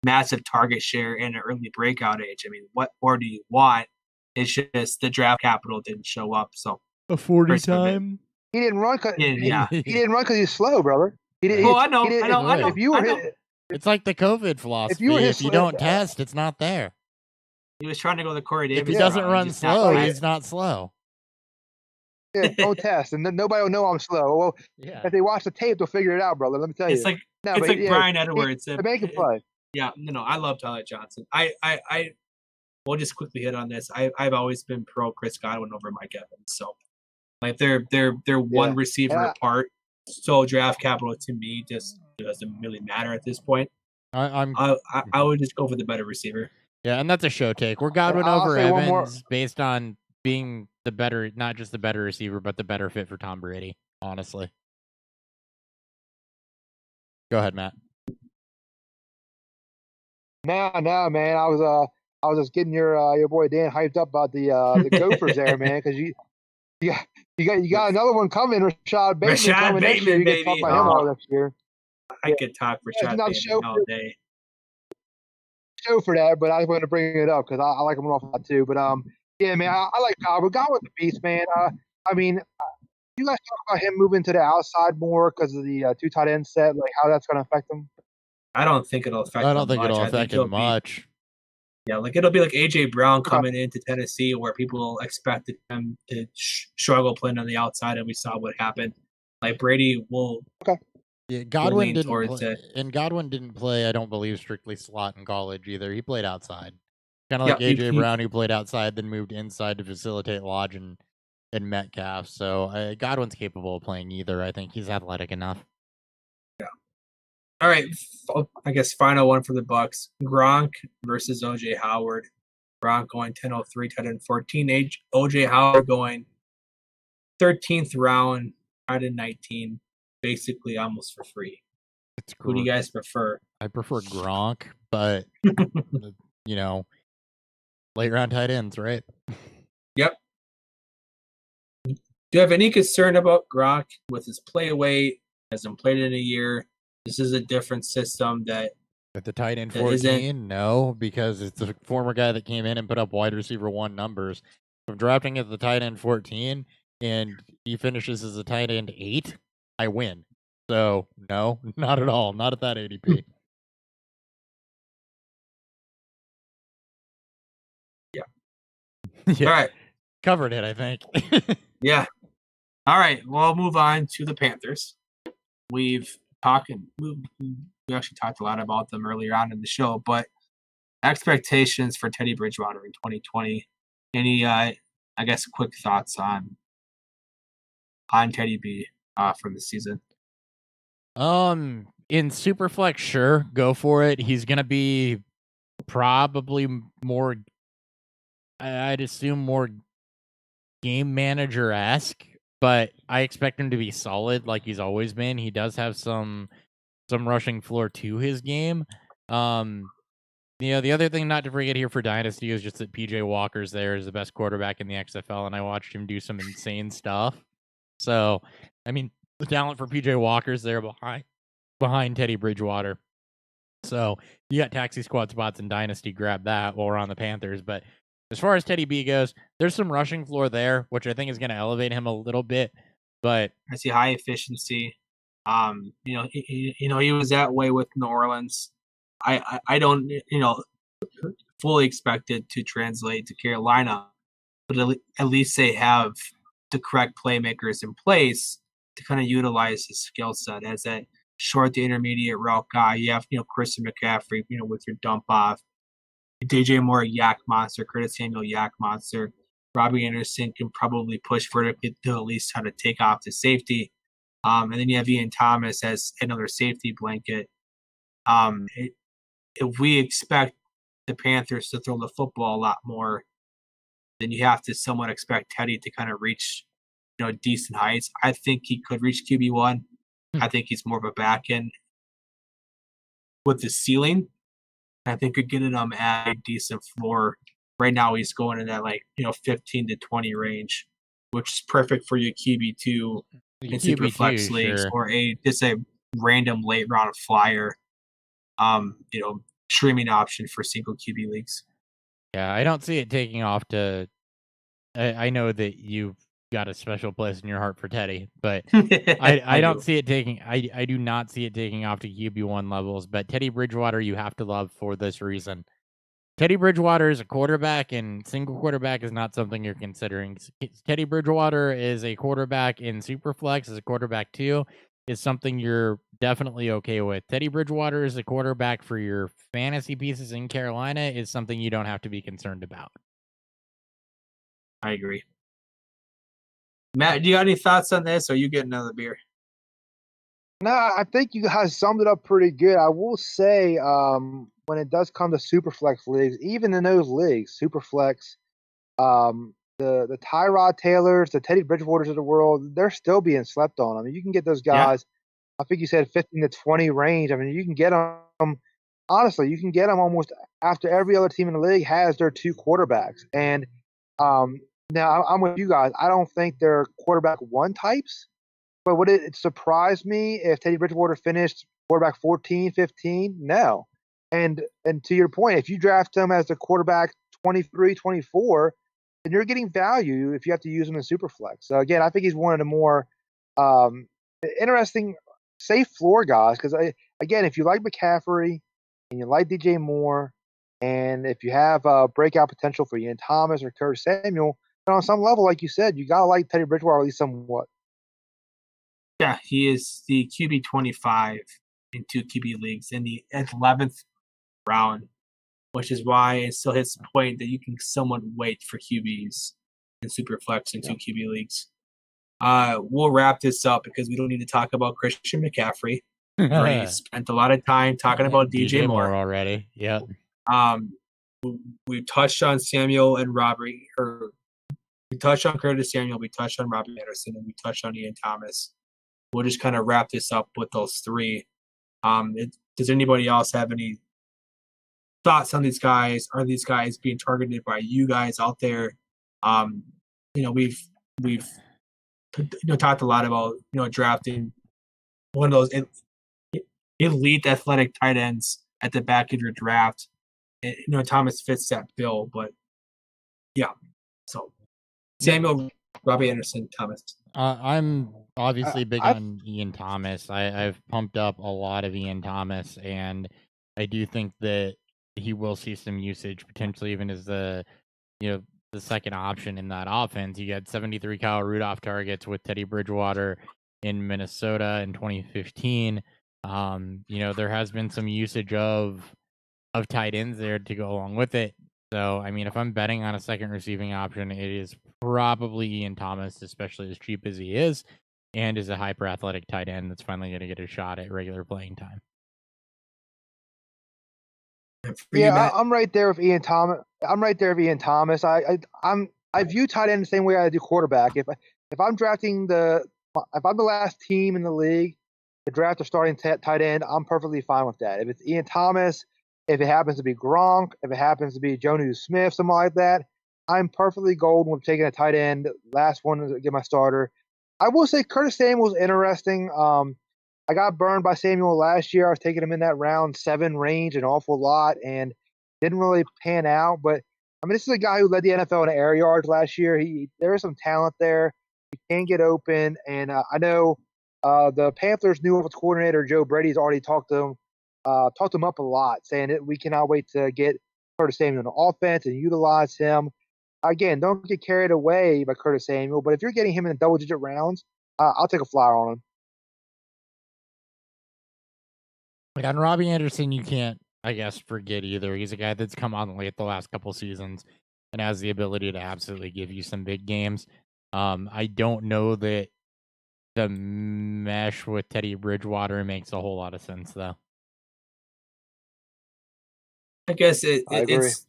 massive target share, and an early breakout age. I mean, what more do you want? It's just the draft capital didn't show up. So a 40 time. He didn't run because he didn't run because he's slow, brother. I know. If you were, it's like the COVID philosophy. If you don't test, it's not there. He was trying to go the Corey Davis. If he doesn't run slow, he's not slow. Yeah, don't test, and nobody will know I'm slow. Well, if they watch the tape, they'll figure it out, brother. Let me tell you. It's like Brian Edwards. They make it play. Yeah, I love Tyler Johnson. We'll just quickly hit on this. I've always been pro Chris Godwin over Mike Evans. So, like they're one receiver apart. So draft capital to me just doesn't really matter at this point. I would just go for the better receiver. Yeah, and that's a show take. We're Godwin over Evans based on being the better, not just the better receiver, but the better fit for Tom Brady. Honestly. Go ahead, Matt. No, man. I was just getting your boy Dan hyped up about the Gophers there, man, because you got another one coming, Rashad Bateman coming next year. You can talk about him all next year. I could talk Rashad Bateman all day. Show for that, but I was going to bring it up because I like him an awful lot too. But yeah, man, I like Godwin. Godwin's the beast, man. I mean, you guys talk about him moving to the outside more because of the 2 tight end set, like how that's going to affect him. I don't think it'll affect him. I don't think it'll affect him much. Yeah, like it'll be like AJ Brown coming into Tennessee, where people expected him to struggle playing on the outside, and we saw what happened. Like Brady will. Okay. Yeah, Godwin didn't play, and Godwin didn't play. I don't believe strictly slot in college either. He played outside, kind of like AJ Brown, who played outside, then moved inside to facilitate Lodge and Metcalf. So Godwin's capable of playing either. I think he's athletic enough. Yeah. All right. I guess final one for the Bucks: Gronk versus OJ Howard. Gronk going 10-03, 10-14. OJ Howard going 13th round, 19. Basically almost for free. Who do you guys prefer? I prefer Gronk, but late round tight ends, right? Yep. Do you have any concern about Gronk with his play weight? Hasn't played in a year. This is a different system that at the tight end 14, no, because it's a former guy that came in and put up wide receiver 1 numbers. If I'm drafting at the tight end 14 and he finishes as a tight end 8, I win. So, no, not at all. Not at that ADP. Yeah. Yeah. All right. Covered it, I think. Yeah. All right. We'll move on to the Panthers. We've we actually talked a lot about them earlier on in the show, but expectations for Teddy Bridgewater in 2020. Any, I guess, quick thoughts on Teddy B from the season? In Superflex, sure, go for it. He's gonna be probably more, I'd assume, more game manager-esque, but I expect him to be solid like he's always been. He does have some rushing floor to his game. The other thing not to forget here for Dynasty is just that PJ Walker's there is the best quarterback in the XFL, and I watched him do some insane stuff. So, I mean, the talent for PJ Walker's there behind Teddy Bridgewater. So, you got taxi squad spots in Dynasty, grab that while we're on the Panthers. But as far as Teddy B goes, there's some rushing floor there, which I think is going to elevate him a little bit. But I see high efficiency. He was that way with New Orleans. I don't fully expect it to translate to Carolina, but at least they have the correct playmakers in place to kind of utilize his skill set as that short to intermediate route guy. You have Christian McCaffrey, with your dump off, DJ Moore, Yak Monster, Curtis Samuel, Yak Monster. Robbie Anderson can probably push vertically to at least how to take off the safety. And then you have Ian Thomas as another safety blanket. If we expect the Panthers to throw the football a lot more, then you have to somewhat expect Teddy to kind of reach, decent heights. I think he could reach QB1. I think he's more of a back end with the ceiling. I think you're getting him at a decent floor. Right now, he's going in that 15 to 20 range, which is perfect for your QB2 in super flex leagues, sure. or just a random late round flyer, streaming option for single QB leagues. Yeah, I don't see it taking off to. I know that you've got a special place in your heart for Teddy, but I don't see it taking. I do not see it taking off to QB1 levels. But Teddy Bridgewater, you have to love for this reason. Teddy Bridgewater is a quarterback, and single quarterback is not something you're considering. Teddy Bridgewater is a quarterback in Superflex, as a quarterback too, is something you're definitely okay with. Teddy Bridgewater is a quarterback for your fantasy pieces in Carolina, is something you don't have to be concerned about. I agree. Matt, do you got any thoughts on this, or you get another beer? No, I think you guys summed it up pretty good. I will say, when it does come to Superflex leagues, even in those leagues, Superflex, the Tyrod Taylors, the Teddy Bridgewaters of the world, they're still being slept on. I mean, you can get those guys. Yeah. I think you said 15 to 20 range. I mean, you can get them. Honestly, you can get them almost after every other team in the league has their two quarterbacks. And now I'm with you guys. I don't think they're quarterback one types. But would it surprise me if Teddy Bridgewater finished quarterback 14, 15? No. And to your point, if you draft him as the quarterback 23, 24, then you're getting value if you have to use him in Superflex. So, again, I think he's one of the more interesting safe floor guys because, again, if you like McCaffrey and you like DJ Moore and if you have breakout potential for Ian Thomas or Curtis Samuel, then on some level, like you said, you got to like Teddy Bridgewater at least somewhat. Yeah, he is the QB 25 in 2 QB leagues in the 11th round, which is why it still hits the point that you can somewhat wait for QBs in Superflex and 2 QB leagues. We'll wrap this up because we don't need to talk about Christian McCaffrey. We already spent a lot of time talking about DJ Moore already. Yep. We touched on Samuel and Robbie, or we touched on Curtis Samuel, we touched on Robbie Anderson, and we touched on Ian Thomas. We'll just kind of wrap this up with those three. Does anybody else have any thoughts on these guys? Are these guys being targeted by you guys out there? We've talked a lot about drafting one of those elite athletic tight ends at the back of your draft. Thomas fits that bill, but yeah. So Samuel, Robbie Anderson, Thomas. I'm obviously big on Ian Thomas. I've pumped up a lot of Ian Thomas, and I do think that he will see some usage, potentially even as the second option in that offense. You got 73 Kyle Rudolph targets with Teddy Bridgewater in Minnesota in 2015. There has been some usage of tight ends there to go along with it. So, I mean, if I'm betting on a second receiving option, it is probably Ian Thomas, especially as cheap as he is, and is a hyper athletic tight end that's finally going to get a shot at regular playing time. Yeah, I'm right there with Ian Thomas. I view tight end the same way I do quarterback. If I'm the last team in the league to draft a starting tight end, I'm perfectly fine with that. If it's Ian Thomas, if it happens to be Gronk, if it happens to be Jonnu Smith, something like that, I'm perfectly golden with taking a tight end, last one to get my starter. I will say Curtis Samuel's interesting. I got burned by Samuel last year. I was taking him in that round 7 range an awful lot and didn't really pan out. But I mean, this is a guy who led the NFL in air yards last year. There is some talent there. He can get open, and I know the Panthers' new offensive coordinator Joe Brady's already talked him up a lot, saying that we cannot wait to get Curtis Samuel on offense and utilize him. Again, don't get carried away by Curtis Samuel, but if you're getting him in double-digit rounds, I'll take a flyer on him. Like on Robbie Anderson, you can't, I guess, forget either. He's a guy that's come on late the last couple seasons and has the ability to absolutely give you some big games. I don't know that the mesh with Teddy Bridgewater makes a whole lot of sense, though. I guess it's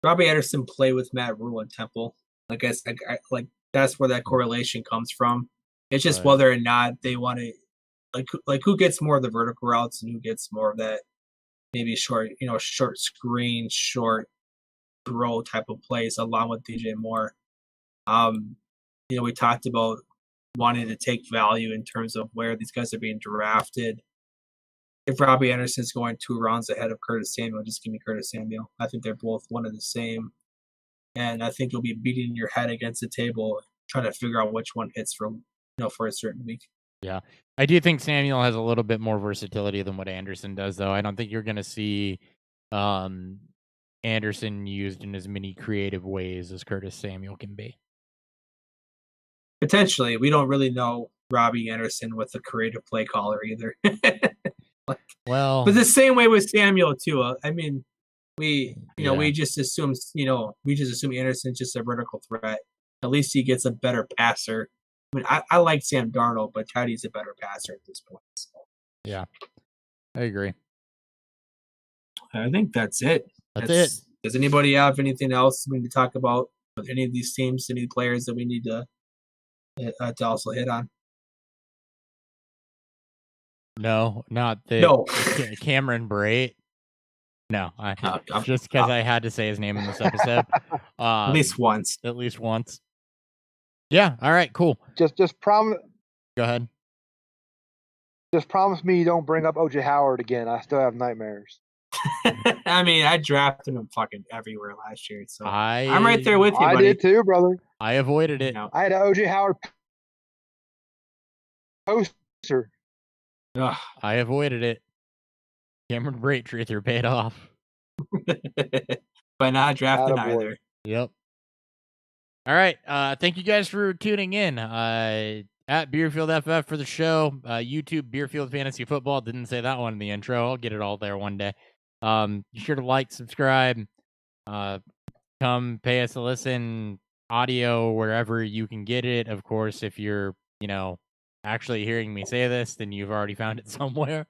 Robbie Anderson play with Matt Rule in Temple. I guess like that's where that correlation comes from. It's just whether or not they want to like who gets more of the vertical routes and who gets more of that maybe short screen, short throw type of plays along with DJ Moore. We talked about wanting to take value in terms of where these guys are being drafted. If Robbie Anderson's going 2 rounds ahead of Curtis Samuel, just give me Curtis Samuel. I think they're both one and the same. And I think you'll be beating your head against the table trying to figure out which one hits for a certain week. Yeah. I do think Samuel has a little bit more versatility than what Anderson does, though. I don't think you're going to see Anderson used in as many creative ways as Curtis Samuel can be. Potentially. We don't really know Robbie Anderson with a creative play caller either. But the same way with Samuel too. I mean, we just assume Anderson's just a vertical threat. At least he gets a better passer. I mean, I like Sam Darnold, but Teddy's a better passer at this point. So. Yeah, I agree. I think that's it. That's it. Does anybody have anything else we need to talk about with any of these teams, any players that we need to also hit on? No, not the no. Cameron Brate. No, just because I had to say his name in this episode. At least once. At least once. Yeah. All right. Cool. Just promise. Go ahead. Just promise me you don't bring up OJ Howard again. I still have nightmares. I mean, I drafted him fucking everywhere last year, so I'm right there with you, buddy. I did too, brother. I avoided it. I had an OJ Howard poster. Ugh. I avoided it. Cameron Brate truther paid off. By not drafting either. Yep. All right. Thank you guys for tuning in. At Beerfield FF for the show. YouTube Beerfield Fantasy Football. Didn't say that one in the intro. I'll get it all there one day. Be sure to like, subscribe. Come pay us a listen. Audio wherever you can get it. Of course, if you're, actually hearing me say this, then you've already found it somewhere.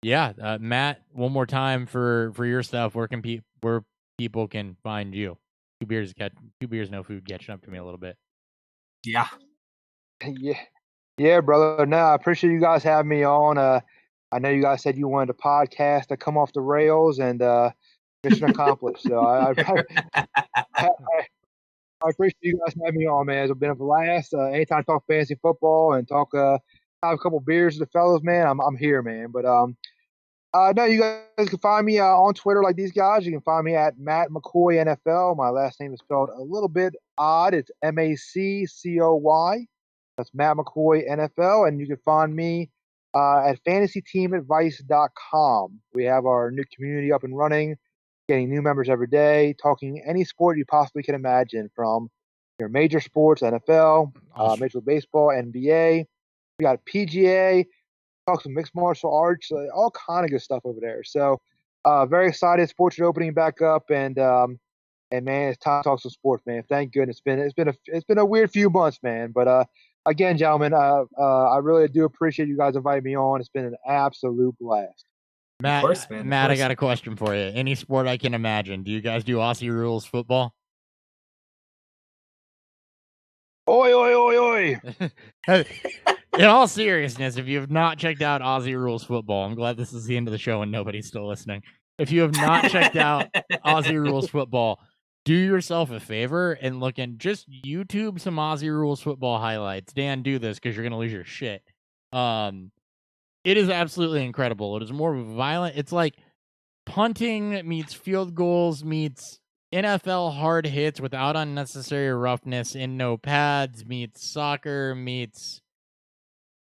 Matt, one more time for your stuff. Where people can find you? Two beers, no food, catching up to me a little bit. Yeah, brother. No, I appreciate you guys having me on. I know you guys said you wanted a podcast to come off the rails, and mission accomplished. So I appreciate you guys having me on, man. It's been a blast. Anytime I talk fantasy football and talk, have a couple beers with the fellas, man. I'm here, man. But no, you guys can find me on Twitter like these guys. You can find me at Matt MacCoy NFL. My last name is spelled a little bit odd. It's MacCoy. That's Matt MacCoy NFL. And you can find me at fantasyteamadvice.com. We have our new community up and running, getting new members every day, talking any sport you possibly can imagine, from your major sports, NFL, Major League Baseball, NBA. We got PGA, talk some mixed martial arts, all kind of good stuff over there. So very excited. Sports are opening back up, and man, it's time to talk some sports, man. Thank goodness. It's been a weird few months, man. But again, gentlemen, I really do appreciate you guys inviting me on. It's been an absolute blast. Matt, Of course, man. Of Matt, I course. got a question for you. Any sport I can imagine. Do you guys do Aussie rules football? Oi, oi, oi, oi. In all seriousness, if you have not checked out Aussie Rules Football, I'm glad this is the end of the show and nobody's still listening. If you have not checked out Aussie Rules Football, do yourself a favor and look in, just YouTube some Aussie Rules Football highlights. Dan, do this because you're going to lose your shit. It is absolutely incredible. It is more violent. It's like punting meets field goals meets NFL hard hits without unnecessary roughness in no pads meets soccer meets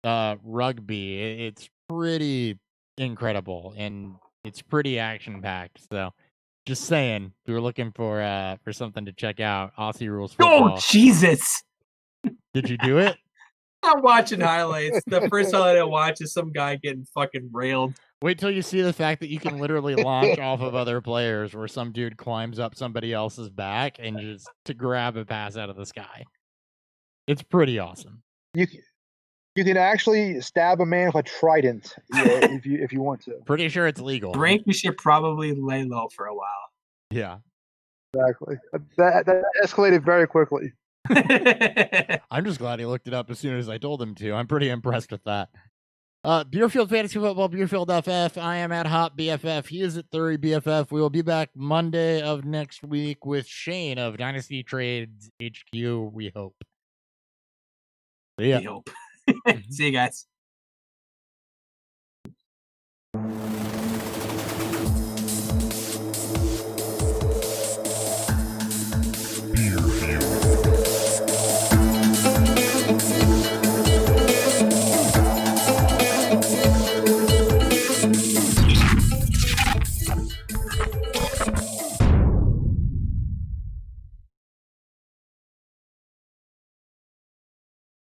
rugby. It's pretty incredible and it's pretty action packed. So just saying, if we were looking for something to check out, Aussie Rules Football. Oh Jesus! Did you do it? I'm watching highlights. The first highlight I watch is some guy getting fucking railed. Wait till you see the fact that you can literally launch off of other players where some dude climbs up somebody else's back and just to grab a pass out of the sky. It's pretty awesome. You can actually stab a man with a trident if you want to. Pretty sure it's legal. Brink, you should probably lay low for a while. Yeah. Exactly. That escalated very quickly. I'm just glad he looked it up as soon as I told him to. I'm pretty impressed with that. Beerfield Fantasy Football, Beerfield FF. I am at Hot BFF. He is at 30 BFF. We will be back Monday of next week with Shane of Dynasty Trades HQ, we hope. See ya. We hope. See you guys.